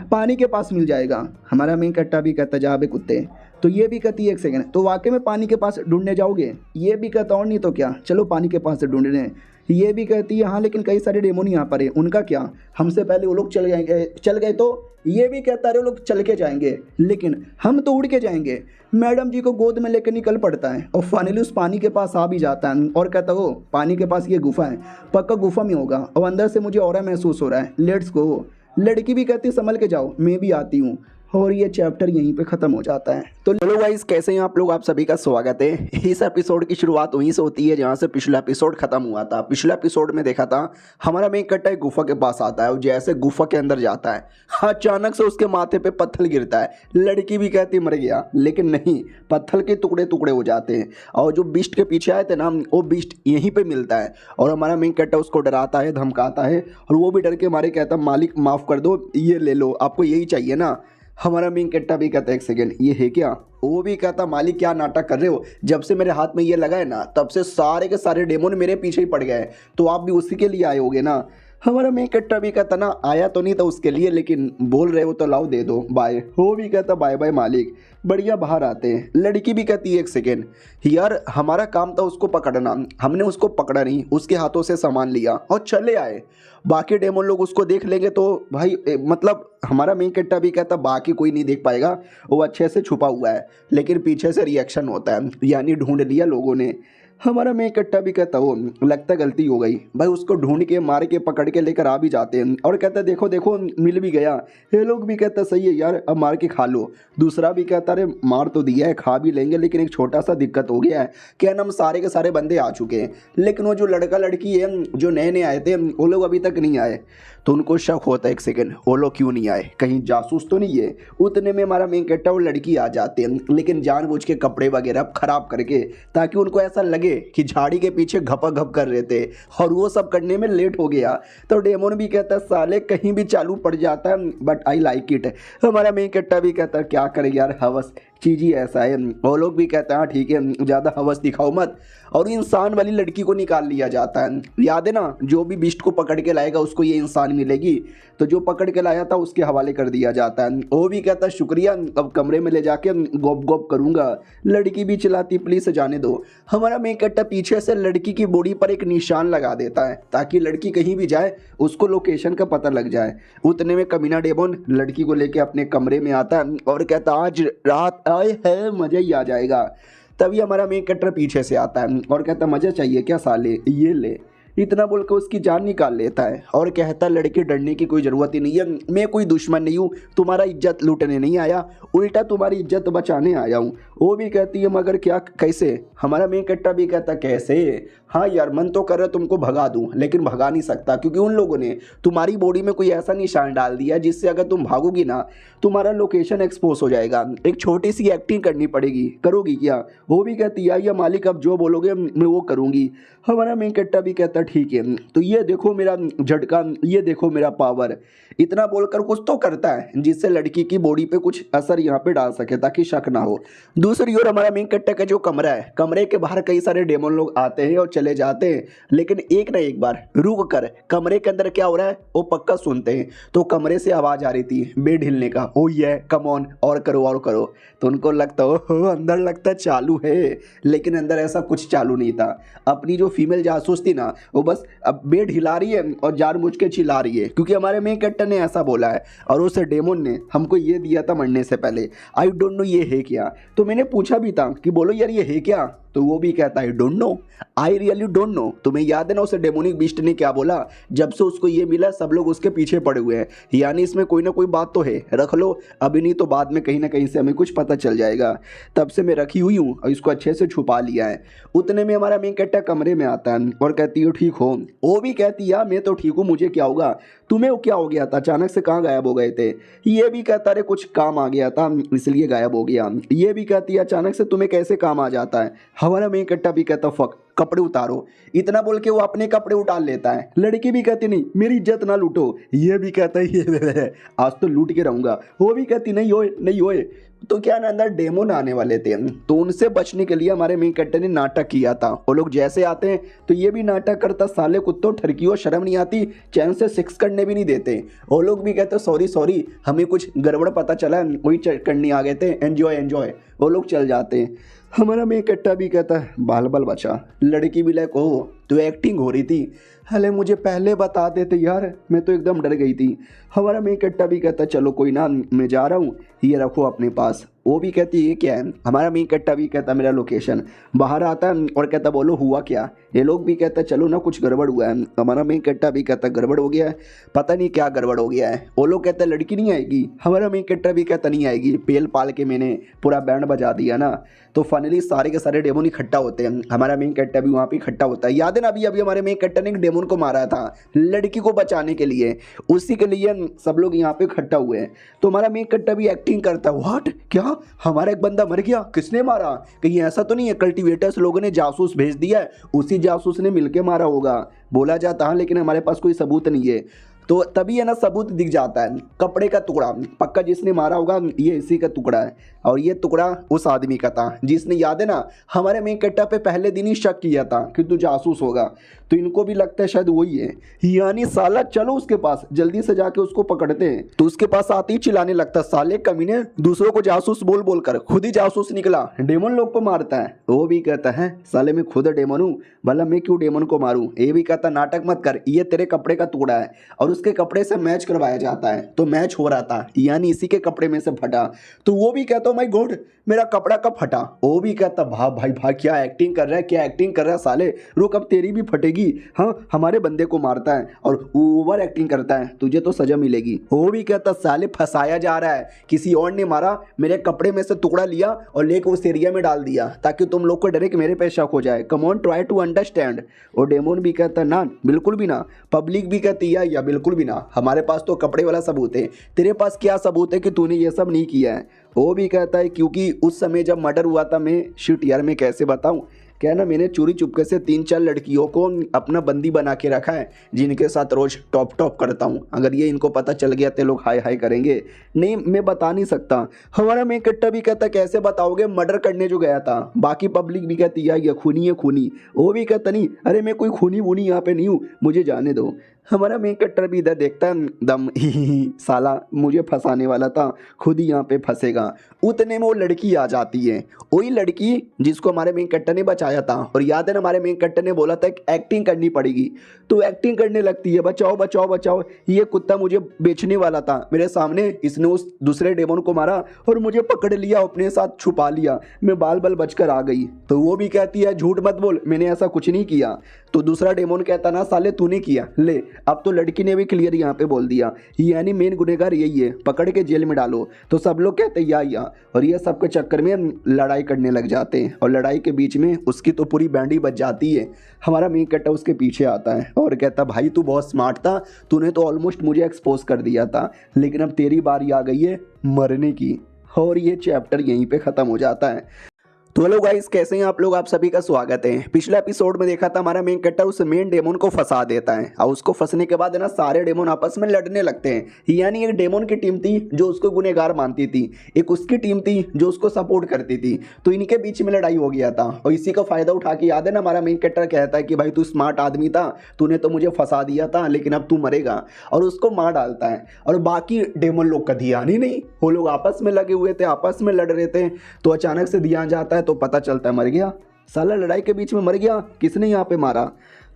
पानी के पास मिल जाएगा। हमारा मेन कट्टा भी कहता जा बे कुत्ते। तो ये भी कहती है एक सेकंड तो वाकई में पानी के पास ढूंढने जाओगे। ये भी कहता और नहीं तो क्या चलो पानी के पास से ढूंढने। ये भी कहती है हाँ लेकिन कई सारे डेमोन यहाँ पर है, उनका क्या, हमसे पहले वो लोग चल गए तो। ये भी कहता है वो लोग चल के जाएंगे लेकिन हम तो उड़ के जाएंगे। मैडम जी को गोद में लेकर निकल पड़ता है और फाइनली उस पानी के पास आ भी जाता है और कहता हो पानी के पास ये गुफा है, पक्का गुफा में होगा और अंदर से मुझे ऑरा महसूस हो रहा है, लेट्स गो। लड़की भी कहती संभल के जाओ मैं भी आती हूँ। और ये चैप्टर यहीं पे ख़त्म हो जाता है। तो हेलो गाइस कैसे हैं आप लोग, आप सभी का स्वागत है। इस एपिसोड की शुरुआत वहीं से होती है जहाँ से पिछला एपिसोड खत्म हुआ था। पिछला एपिसोड में देखा था हमारा मेन कट्टा गुफा के पास आता है और जैसे गुफा के अंदर जाता है अचानक से उसके माथे पे पत्थर गिरता है। लड़की भी कहती मर गया लेकिन नहीं, पत्थर के टुकड़े टुकड़े हो जाते हैं और जो बीस्ट के पीछे आए थे ना वो बीस्ट यहीं पर मिलता है और हमारा मेन कट्टा उसको डराता है धमकाता है और वो भी डर के मारे कहता मालिक माफ़ कर दो, ये ले लो, आपको यही चाहिए ना। हमारा मेन कट्टा भी कहता है एक सेकेंड ये है क्या। वो भी कहता मालिक क्या नाटक कर रहे हो, जब से मेरे हाथ में ये लगा है ना तब से सारे के सारे डेमोन मेरे पीछे ही पड़ गए, तो आप भी उसी के लिए आए होगे ना। हमारा मेन कट्टा भी कहता ना आया तो नहीं था उसके लिए लेकिन बोल रहे हो तो लाओ दे दो बाय। वो भी कहता बाय बाय मालिक। बढ़िया बाहर आते हैं। लड़की भी कहती है एक सेकेंड यार हमारा काम था उसको पकड़ना, हमने उसको पकड़ा नहीं, उसके हाथों से सामान लिया और चले आए। बाकी डेमोन लोग उसको देख लेंगे तो भाई मतलब हमारा मेन कट्टा भी कहता बाकी कोई नहीं देख पाएगा, वो अच्छे से छुपा हुआ है लेकिन पीछे से रिएक्शन होता है यानी ढूंढ लिया लोगों ने। हमारा मेन कट्टा भी कहता वो लगता गलती हो गई भाई, उसको ढूंढ के मार के पकड़ के लेकर आ भी जाते हैं और कहता देखो देखो मिल भी गया। ये लोग भी कहता सही है यार अब मार के खा लो। दूसरा भी कहता अरे मार तो दिया है खा भी लेंगे लेकिन एक छोटा सा दिक्कत हो गया है, क्या नाम सारे के सारे बंदे आ चुके हैं लेकिन वो जो लड़का लड़की है जो नए नए आए थे वो लोग अभी तक नहीं आए। तो उनको शक होता है एक सेकंड वो लोग क्यों नहीं आए, कहीं जासूस तो नहीं है। उतने में हमारा मेन कट्टा वो लड़की आ जाते हैं लेकिन जानबूझ के कपड़े वगैरह खराब करके ताकि उनको ऐसा लगे कि झाड़ी के पीछे घपा घप कर रहे थे और वो सब करने में लेट हो गया। तो डेमोन भी कहता है साले कहीं भी चालू पड़ जाता है बट आई लाइक इट। हमारा मेन कट्टा भी कहता है क्या करे यार हवस चीज़ ही ऐसा है। वो लोग भी कहते हैं हाँ ठीक है, ज़्यादा हवस दिखाओ मत, और इंसान वाली लड़की को निकाल लिया जाता है। याद है ना, जो भी बिस्ट को पकड़ के लाएगा उसको ये इंसान मिलेगी, तो जो पकड़ के लाया था उसके हवाले कर दिया जाता है। वो भी कहता है शुक्रिया, अब कमरे में ले जाके गोप गोप करूँगा। लड़की भी चिल्लाती पुलिस जाने दो। हमारा मेन कैरेक्टर पीछे से लड़की की बॉडी पर एक निशान लगा देता है ताकि लड़की कहीं भी जाए उसको लोकेशन का पता लग जाए। उतने में कमीना डेमोन लड़की को लेके अपने कमरे में आता है और कहता आज रात आए है मज़ा ही आ जाएगा। तभी हमारा मेन कैरेक्टर पीछे से आता है और कहता मज़ा चाहिए क्या साले, ये ले। इतना बोल के उसकी जान निकाल लेता है और कहता लड़के डरने की कोई ज़रूरत ही नहीं है, मैं कोई दुश्मन नहीं हूँ, तुम्हारा इज्जत लूटने नहीं आया, उल्टा तुम्हारी इज्जत बचाने आया हूँ। वो भी कहती है मगर क्या कैसे। हमारा मेन कैरेक्टर भी कहता कैसे, हाँ यार मन तो कर रहा तुमको भगा दूँ लेकिन भगा नहीं सकता क्योंकि उन लोगों ने तुम्हारी बॉडी में कोई ऐसा निशान डाल दिया जिससे अगर तुम भागोगी ना तुम्हारा लोकेशन एक्सपोज हो जाएगा। एक छोटी सी एक्टिंग करनी पड़ेगी, करोगी क्या। वो भी कहती है या मालिक अब जो बोलोगे मैं वो करूँगी। हमारा मेन कैरेक्टर भी कहता ठीक है, तो ये देखो मेरा झटका, ये देखो मेरा पावर। इतना बोलकर कुछ तो करता है जिससे लड़की की बॉडी पे कुछ असर यहाँ पे डाल सके ताकि शक ना हो। दूसरी ओर हमारा मेन कैरेक्टर का जो कमरा है, कमरे के बाहर कई सारे डेमन लोग आते हैं और चले जाते हैं, लेकिन एक ना एक बार रुक कर कमरे के अंदर क्या हो रहा है वो पक्का सुनते हैं। तो कमरे से आवाज़ आ रही थी बेड हिलने का, ओ ये कम ऑन और करो और करो। तो उनको लगता हो अंदर लगता चालू है, लेकिन अंदर ऐसा कुछ चालू नहीं था। अपनी जो फीमेल जासूस थी ना वो बस अब बेड हिला रही है और जानबूझ के चिल्ला रही है क्योंकि हमारे मेन कैरेक्टर ने ऐसा बोला है और उस डेमोन ने हमको ये दिया था मरने से पहले। आई डोंट नो ये है क्या। तो मैंने पूछा भी था कि बोलो यार ये है क्या, तो वो भी कहता है don't know, I really don't know. तुम्हें याद है ना उसे डेमोनिक बीस्ट ने क्या बोला, जब से उसको ये मिला सब लोग उसके पीछे पड़े हुए हैं, यानी इसमें कोई ना कोई बात तो है, रख लो अभी नहीं तो बाद में कहीं ना कहीं से हमें कुछ पता चल जाएगा। तब से मैं रखी हुई हूँ और इसको अच्छे से छुपा लिया है। उतने में हमारा मेन कैरेक्टर कमरे में आता है और कहती है ठीक हो। वो भी कहती है मैं तो ठीक हूँ, मुझे क्या होगा, तुम्हें क्या हो गया था, अचानक से कहाँ गायब हो गए थे। ये भी कहता है कुछ काम आ गया था इसलिए गायब हो गया। ये भी कहती है अचानक से तुम्हें कैसे काम आ जाता है। हमारा मेन कैरेक्टर भी कहता फक कपड़े उतारो। इतना बोल के वो अपने कपड़े उतार लेता है। लड़की भी कहती नहीं मेरी इज्जत ना लूटो। ये भी कहता है ये आज तो लूट के रहूंगा। वो भी कहती नहीं होए नहीं होए। तो क्या ना अंदर डेमोन आने वाले थे, तो उनसे बचने के लिए हमारे मेन कैरेक्टर ने नाटक किया था। वो लोग जैसे आते हैं तो ये भी नाटक करता, साले कुत्तों ठरकियों शर्म नहीं आती, चैन से सेक्स करने भी नहीं देते। वो लोग भी कहते सॉरी सॉरी हमें कुछ गड़बड़ पता चला, वही करने आ गए थे, एंजॉय एंजॉय। वो लोग चल जाते हैं। हमारा मेन कैरेक्टर भी कहता है बाल बाल बचा। लड़की भी लाइक ओ तो एक्टिंग हो रही थी, हले मुझे पहले बता देते यार, मैं तो एकदम डर गई थी। हमारा मेन कैरेक्टर भी कहता चलो कोई ना मैं जा रहा हूँ, ये रखो अपने पास। वो भी कहती ये क्या है। हमारा मेन कैरेक्टर भी कहता मेरा लोकेशन। बाहर आता है और कहता बोलो हुआ क्या। ये लोग भी कहता चलो ना कुछ गड़बड़ हुआ है। हमारा मेन कैरेक्टर भी कहता गड़बड़ हो गया है, पता नहीं क्या गड़बड़ हो गया है। वो लोग कहता लड़की नहीं आएगी। हमारा मेन कैरेक्टर भी कहता नहीं आएगी, पेल पाल के मैंने पूरा बैंड बजा दिया ना। तो फाइनली सारे के सारे डेमोन इकट्ठा होते हैं। हमारा मेन कैरेक्टर भी वहाँ पे इकट्ठा होता है। याद है ना अभी अभी हमारे मेन कैरेक्टर ने एक डेमोन को मारा था लड़की को बचाने के लिए, उसी के लिए सब लोग यहाँ पे इकट्ठा हुए हैं। तो हमारा मेन कैरेक्टर भी एक्टिंग करता है व्हाट क्या हमारा एक बंदा मर गया, किसने मारा, कहीं ऐसा तो नहीं है कल्टीवेटर्स लोगों ने जासूस भेज दिया है, उसी जासूस ने मिलके मारा होगा बोला जाता है, लेकिन हमारे पास कोई सबूत नहीं है। तो तभी है ना सबूत दिख जाता है, कपड़े का टुकड़ा, पक्का जिसने मारा होगा ये इसी का टुकड़ा है और ये टुकड़ा उस आदमी का था जिसने याद है ना हमारे मेन कैरेक्टर पे पहले दिन ही शक किया था कि तू जासूस होगा। तो इनको भी लगता है शायद वही है, यानी साला चलो उसके पास जल्दी से जाके उसको पकड़ते हैं। तो उसके पास आते ही चिल्लाने लगता साले कमीने दूसरों को जासूस बोल बोल कर खुद ही जासूस निकला, डेमन लोग को मारता है। वो भी कहता है साले मैं खुद डेमन हूँ, भला मैं क्यों डेमन को मारूं। ये भी कहता नाटक मत कर, ये तेरे कपड़े का टुकड़ा है और उसके कपड़े से मैच करवाया जाता है। तो मैच हो रहा था यानी इसी के कपड़े में से फटा। तो वो भी कहता माय गॉड मेरा कपड़ा कब फटा। वो भी कहता भाई भाई क्या एक्टिंग कर रहा है, क्या एक्टिंग कर रहा है साले, रुक अब तेरी भी फटेगी। हाँ हमारे बंदे को मारता है और ओवर एक्टिंग करता है, तुझे तो सजा मिलेगी। वो भी कहता साले फंसाया जा रहा है, किसी और ने मारा, मेरे कपड़े में से टुकड़ा लिया और लेकर उस एरिया में डाल दिया ताकि तुम लोग को डरे कि मेरे पे शक हो जाए। Come on try to understand. और डेमोन भी कहता ना बिल्कुल भी ना। पब्लिक भी कहती है या बिल्कुल भी ना, हमारे पास तो कपड़े वाला सबूत है, तेरे पास क्या सबूत है कि तूने ये सब नहीं किया है। वो भी कहता है क्योंकि उस समय जब मर्डर हुआ था मैं शिट यार मैं कैसे बताऊं, क्या ना, मैंने चोरी चुपके से 3-4 लड़कियों को अपना बंदी बना के रखा है, जिनके साथ रोज टॉप टॉप करता हूँ। अगर ये इनको पता चल गया तो लोग हाय हाय करेंगे। नहीं, मैं बता नहीं सकता। हमारा मेन कट्टा भी कहता कैसे बताओगे, मर्डर करने जो गया था। बाकी पब्लिक भी कहती है खूनी है खूनी। वो भी कहता नहीं, अरे मैं कोई खूनी वूनी यहाँ पे नहीं हूँ, मुझे जाने दो। हमारा मेन कट्टर भी इधर देखता है दम, ही साला मुझे फंसाने वाला था, खुद ही यहाँ पे फंसेगा। उतने में वो लड़की आ जाती है, वही लड़की जिसको हमारे मेन कट्टर ने बचाया था। और याद है ना, हमारे मेन कट्टर ने बोला था कि एक्टिंग करनी पड़ेगी, तो एक्टिंग करने लगती है, बचाओ बचाओ बचाओ, ये कुत्ता मुझे बेचने वाला था मेरे सामने, इसने उस दूसरे डेमन को मारा और मुझे पकड़ लिया, अपने साथ छुपा लिया, मैं बाल बाल बचकर आ गई। तो वो भी कहती है झूठ मत बोल, मैंने ऐसा कुछ नहीं किया। तो दूसरा डेमन कहता ना, साले तूने किया। ले, अब तो लड़की ने भी क्लियर यहाँ पे बोल दिया, यानी मेन गुनहगार यही है, पकड़ के जेल में डालो। तो सब लोग कहते या और ये सब के चक्कर में लड़ाई करने लग जाते हैं। और लड़ाई के बीच में उसकी तो पूरी बैंडी बच जाती है। हमारा मेन कट्टा उसके पीछे आता है और कहता भाई तू बहुत स्मार्ट था, तूने तो ऑलमोस्ट मुझे एक्सपोज कर दिया था, लेकिन अब तेरी बारी आ गई है मरने की। और ये चैप्टर यहीं पे ख़त्म हो जाता है। तो हेलो गाइस, कैसे हैं आप लोग? आप सभी का स्वागत है। पिछले एपिसोड में देखा था हमारा मेन कट्टर उस मेन डेमन को फंसा देता है और उसको फंसने के बाद है ना, सारे डेमन आपस में लड़ने लगते हैं। यानी एक डेमन की टीम थी जो उसको गुनहगार मानती थी, एक उसकी टीम थी जो उसको सपोर्ट करती थी। तो इनके बीच में लड़ाई हो गया था और इसी का फायदा उठा के याद है ना, हमारा मेन कट्टर कहता है कि भाई तू स्मार्ट आदमी था, तूने तो मुझे फंसा दिया था, लेकिन अब तू मरेगा, और उसको मार डालता है। और बाकी डेमन लोग का ध्यान ही नहीं, वो लोग आपस में लगे हुए थे, आपस में लड़ रहे थे। तो अचानक से ध्यान जाता है तो पता चलता है मर गया। साला लड़ाई के बीच में मर गया, किसने यहाँ पे मारा?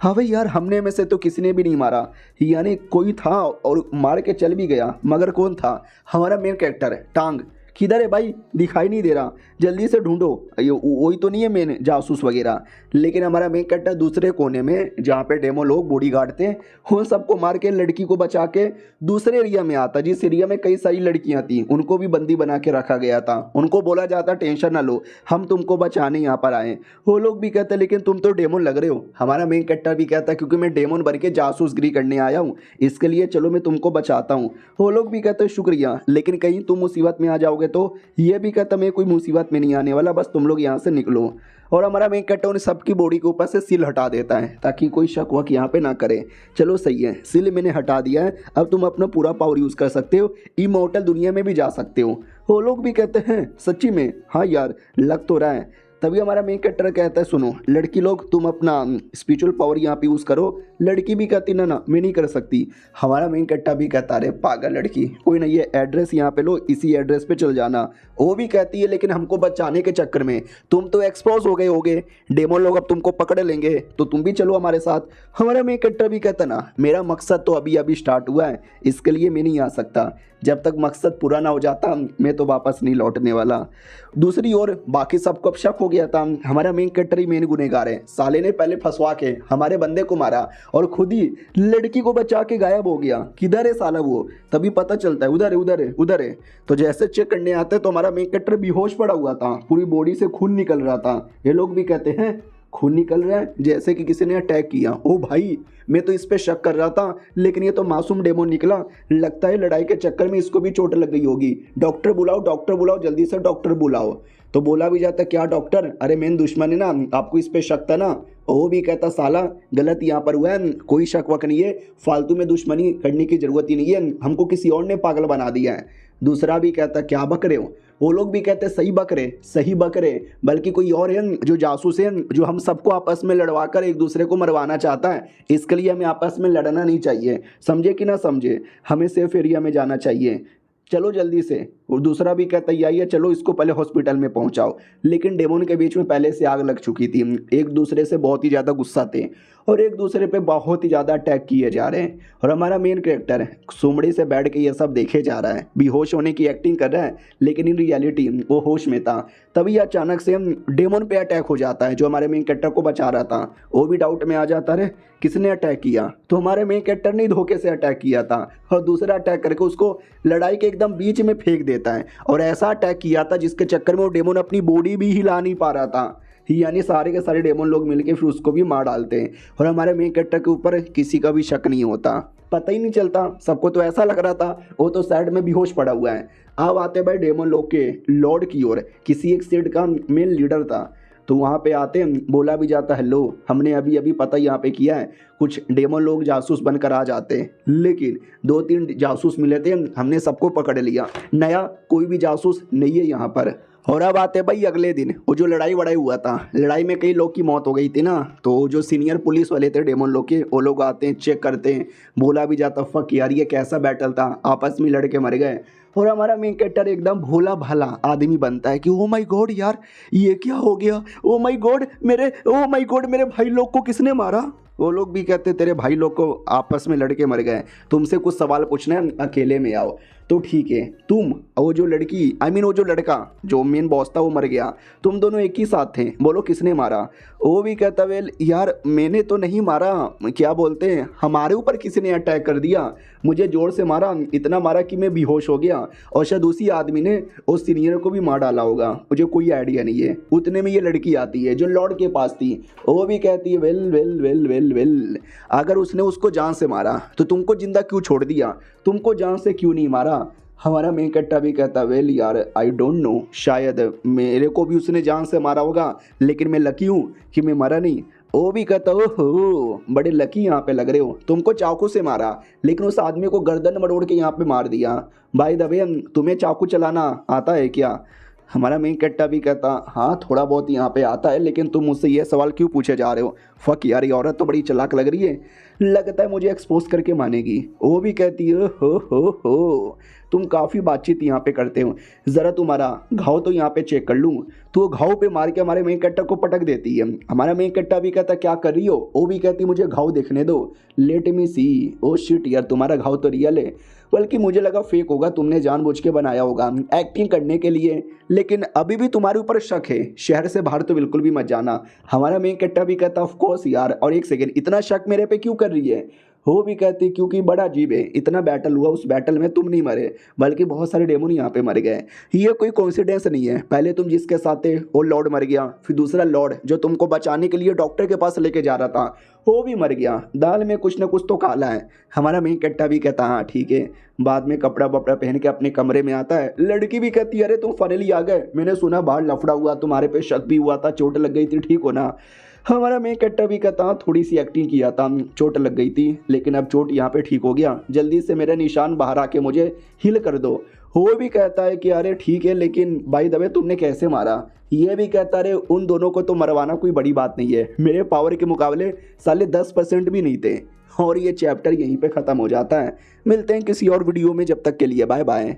हाँ भाई यार, हमने में से तो किसी ने भी नहीं मारा, यानी कोई था और मार के चल भी गया, मगर कौन था? हमारा मेन कैरेक्टर है। टांग किधर है भाई? दिखाई नहीं दे रहा, जल्दी से ढूंढो। वही तो नहीं है मेन जासूस वगैरह। लेकिन हमारा मेन कैरेक्टर दूसरे कोने में, जहाँ पे डेमो लोग बॉडीगार्ड थे, उन सबको मार के लड़की को बचा के दूसरे एरिया में आता, जिस एरिया में कई सारी लड़कियां थी, उनको भी बंदी बना के रखा गया था। उनको बोला जाता टेंशन ना लो, हम तुमको बचाने यहाँ पर आए। वो लोग भी कहते लेकिन तुम तो डेमन लग रहे हो। हमारा मेन कैरेक्टर भी कहता क्योंकि मैं डेमन बन के जासूसगिरी करने आया हूँ, इसके लिए चलो मैं तुमको बचाता हूँ। वो लोग भी कहते शुक्रिया, लेकिन कहीं तुम मुसीबत में आ जाओगे तो ये भी कहता मैं कोई मुसीबत में नहीं आने वाला, बस तुम लोग यहाँ से निकलो। और हमारा मेन कैरेक्टर उन सबकी बॉडी के ऊपर से सिल हटा देता है ताकि कोई शक वक यहाँ पे ना करे। चलो सही है, सिल मैंने हटा दिया है, अब तुम अपना पूरा पावर यूज़ कर सकते हो, इमॉर्टल दुनिया में भी जा सकते हो। वो लोग भी कहते हैं सच्ची में? हाँ यार, लग तो रहा है। तभी हमारा मेन कैरेक्टर कहता है सुनो लड़की लोग, तुम अपना स्पिरिचुअल पावर यहाँ पे यूज़ करो। लड़की भी कहती ना मैं नहीं कर सकती। हमारा मेन कैरेक्टर भी कहता अरे पागल लड़की, कोई ना, ये एड्रेस यहाँ पे लो, इसी एड्रेस पे चल जाना। वो भी कहती है लेकिन हमको बचाने के चक्कर में तुम तो एक्सपोज हो गए होगे, डेमन लोग अब तुमको पकड़ लेंगे, तो तुम भी चलो हमारे साथ। हमारा मेन कैरेक्टर भी कहता ना मेरा मकसद तो अभी अभी स्टार्ट हुआ है, इसके लिए मैं नहीं आ सकता, जब तक मकसद पूरा ना हो जाता मैं तो वापस नहीं लौटने वाला। दूसरी ओर बाकी सबको अब शक हो गया था, हमारा मेन कैरेक्टर ही मेन गुनहगार है। साले ने पहले फंसवा के हमारे बंदे को मारा और खुद ही लड़की को बचा के गायब हो गया। किधर है साला वो? तभी पता चलता है उधर है उधर है उधर है। तो जैसे चेक करने आते तो हमारा मेन कैरेक्टर बेहोश पड़ा हुआ था, पूरी बॉडी से खून निकल रहा था। ये लोग भी कहते हैं खून निकल रहा है जैसे कि किसी ने अटैक किया। ओ भाई, मैं तो इस पे शक कर रहा था, लेकिन ये तो मासूम डेमन निकला, लगता है लड़ाई के चक्कर में इसको भी चोट लग गई होगी। डॉक्टर बुलाओ, डॉक्टर बुलाओ, जल्दी से डॉक्टर बुलाओ। तो बोला भी जाता क्या डॉक्टर? अरे मेन दुश्मन है ना, आपको इस पे शक था ना। वो भी कहता साला गलत यहाँ पर हुआ है, कोई शक वक नहीं है, फालतू में दुश्मनी करने की जरूरत ही नहीं है, हमको किसी और ने पागल बना दिया है। दूसरा भी कहता क्या बक रहे हो? वो लोग भी कहते सही बक रहे, बल्कि कोई और है जो जासूस है, जो हम सबको आपस में लड़वा कर एक दूसरे को मरवाना चाहता है। इसके लिए हमें आपस में लड़ना नहीं चाहिए, समझे कि ना समझे, हमें सेफ एरिया में जाना चाहिए, चलो जल्दी से। और दूसरा भी कहता है चलो इसको पहले हॉस्पिटल में पहुंचाओ। लेकिन डेमन के बीच में पहले से आग लग चुकी थी, एक दूसरे से बहुत ही ज़्यादा गुस्सा थे और एक दूसरे पे बहुत ही ज़्यादा अटैक किए जा रहे हैं। और हमारा मेन कैरेक्टर सुमड़ी से बैठ के ये सब देखे जा रहा है, बेहोश होने की एक्टिंग कर रहा है, लेकिन इन रियलिटी वो होश में था। तभी अचानक से डेमन पे अटैक हो जाता है, जो हमारे मेन कैरेक्टर को बचा रहा था। वो भी डाउट में आ जाता है किसने अटैक किया? तो हमारे मेन कैरेक्टर ने धोखे से अटैक किया था और दूसरा अटैक करके उसको लड़ाई के एकदम बीच में फेंक देता है। और ऐसा अटैक किया था जिसके चक्कर में वो डेमन अपनी बॉडी भी हिला नहीं पा रहा था, यानी सारे के सारे डेमन लोग मिलके फिर उसको भी मार डालते हैं। और हमारे मेन कैरेक्टर के ऊपर किसी का भी शक नहीं होता, पता ही नहीं चलता, सबको तो ऐसा लग रहा था वो तो साइड में बेहोश पड़ा हुआ है। अब आते भाई डेमन लोग के लॉर्ड की ओर, किसी एक सेट का मेन लीडर था। तो वहाँ पे आते हैं, बोला भी जाता है लो हमने अभी अभी पता यहाँ पे किया है, कुछ डेमन लोग जासूस बनकर आ जाते हैं, लेकिन 2-3 जासूस मिले थे, हमने सबको पकड़ लिया, नया कोई भी जासूस नहीं है यहाँ पर। और अब आते भाई अगले दिन, वो जो लड़ाई वड़ाई हुआ था, लड़ाई में कई लोग की मौत हो गई थी ना, तो जो सीनियर पुलिस वाले थे डेमन लोग के, वो लोग आते हैं, चेक करते हैं, बोला भी जाता फक यार ये कैसा बैटल था, आपस में लड़के मर गए। और हमारा मेन कैरेक्टर एकदम भोला भाला आदमी बनता है कि ओ माय गॉड यार ये क्या हो गया, ओ माय गॉड मेरे भाई लोग को किसने मारा। वो लोग भी कहते तेरे भाई लोग को आपस में लड़के मर गए, तुमसे कुछ सवाल पूछना है, अकेले में आओ। तो ठीक है, तुम वो जो लड़की वो जो लड़का जो मेन बॉस था वो मर गया, तुम दोनों एक ही साथ थे, बोलो किसने मारा। वो भी कहता वेल यार मैंने तो नहीं मारा, क्या बोलते हैं हमारे ऊपर किसी ने अटैक कर दिया, मुझे जोर से मारा, इतना मारा कि मैं बेहोश हो गया, और शायद उसी आदमी ने उस सीनियर को भी मार डाला होगा, मुझे कोई आइडिया नहीं है। उतने में ये लड़की आती है जो लॉर्ड के पास थी, वो भी कहती है well well well well well अगर उसने उसको जान से मारा तो तुमको जिंदा क्यों छोड़ दिया, तुमको जान से क्यों नहीं मारा। हमारा मेन कट्टा भी कहता वेल यार आई डोंट नो, शायद मेरे को भी उसने जान से मारा होगा, लेकिन मैं लकी हूँ कि मैं मरा नहीं। वो भी कहता ओहो बड़े लकी यहाँ पे लग रहे हो, तुमको चाकू से मारा लेकिन उस आदमी को गर्दन मरोड़ के यहाँ पे मार दिया। भाई दबे तुम्हें चाकू चलाना आता है क्या। हमारा मेन कट्टा भी कहता हाँ थोड़ा बहुत यहाँ पे आता है, लेकिन तुम मुझसे ये सवाल क्यों पूछे जा रहे हो, फक यार ये औरत तो बड़ी चालाक लग रही है, लगता है मुझे एक्सपोज करके मानेगी। वो भी कहती है हो तुम काफ़ी बातचीत यहाँ पे करते हो, ज़रा तुम्हारा घाव तो यहाँ पे चेक कर लूँ। तो वो घाव पे मार के हमारे मेन कट्टा को पटक देती है। हमारा मेन कट्टा भी कहता क्या कर रही हो, वो भी कहती मुझे घाव देखने दो, लेट मी सी। ओ शिट यार तुम्हारा घाव तो रियल है, बल्कि मुझे लगा फेक होगा, तुमने जानबूझ के बनाया होगा एक्टिंग करने के लिए, लेकिन अभी भी तुम्हारे ऊपर शक है, शहर से बाहर तो बिल्कुल भी मत जाना। हमारा मेन कट्टा भी कहता ऑफ कोर्स यार, और एक सेकेंड इतना शक मेरे पे क्यों कर रही है। वो भी कहती क्योंकि बड़ा अजीब है, इतना बैटल हुआ, उस बैटल में तुम नहीं मरे बल्कि बहुत सारे डेमोन यहाँ पे मर गए, ये कोई कोइंसिडेंस नहीं है, पहले तुम जिसके साथ थे वो लॉर्ड मर गया, फिर दूसरा लॉर्ड जो तुमको बचाने के लिए डॉक्टर के पास लेके जा रहा था वो भी मर गया, दाल में कुछ ना कुछ तो काला है। हमारा मेन कट्टा भी कहता हाँ ठीक है, बाद में कपड़ा वपड़ा पहन के अपने कमरे में आता है। लड़की भी कहती है अरे तुम फाइनली आ गए, मैंने सुना बाहर लफड़ा हुआ, तुम्हारे पे शक भी हुआ था, चोट लग गई थी, ठीक हो ना। हमारा मेन कट्टा भी कहता थोड़ी सी एक्टिंग किया था, चोट लग गई थी, लेकिन अब चोट यहाँ पे ठीक हो गया, जल्दी से मेरा निशान बाहर आके मुझे हिल कर दो। वो भी कहता है कि अरे ठीक है, लेकिन भाई दबे तुमने कैसे मारा। ये भी कहता अरे उन दोनों को तो मरवाना कोई बड़ी बात नहीं है, मेरे पावर के मुकाबले साले 10% भी नहीं थे। और ये चैप्टर यहीं पे ख़त्म हो जाता है। मिलते हैं किसी और वीडियो में, जब तक के लिए बाय बाय।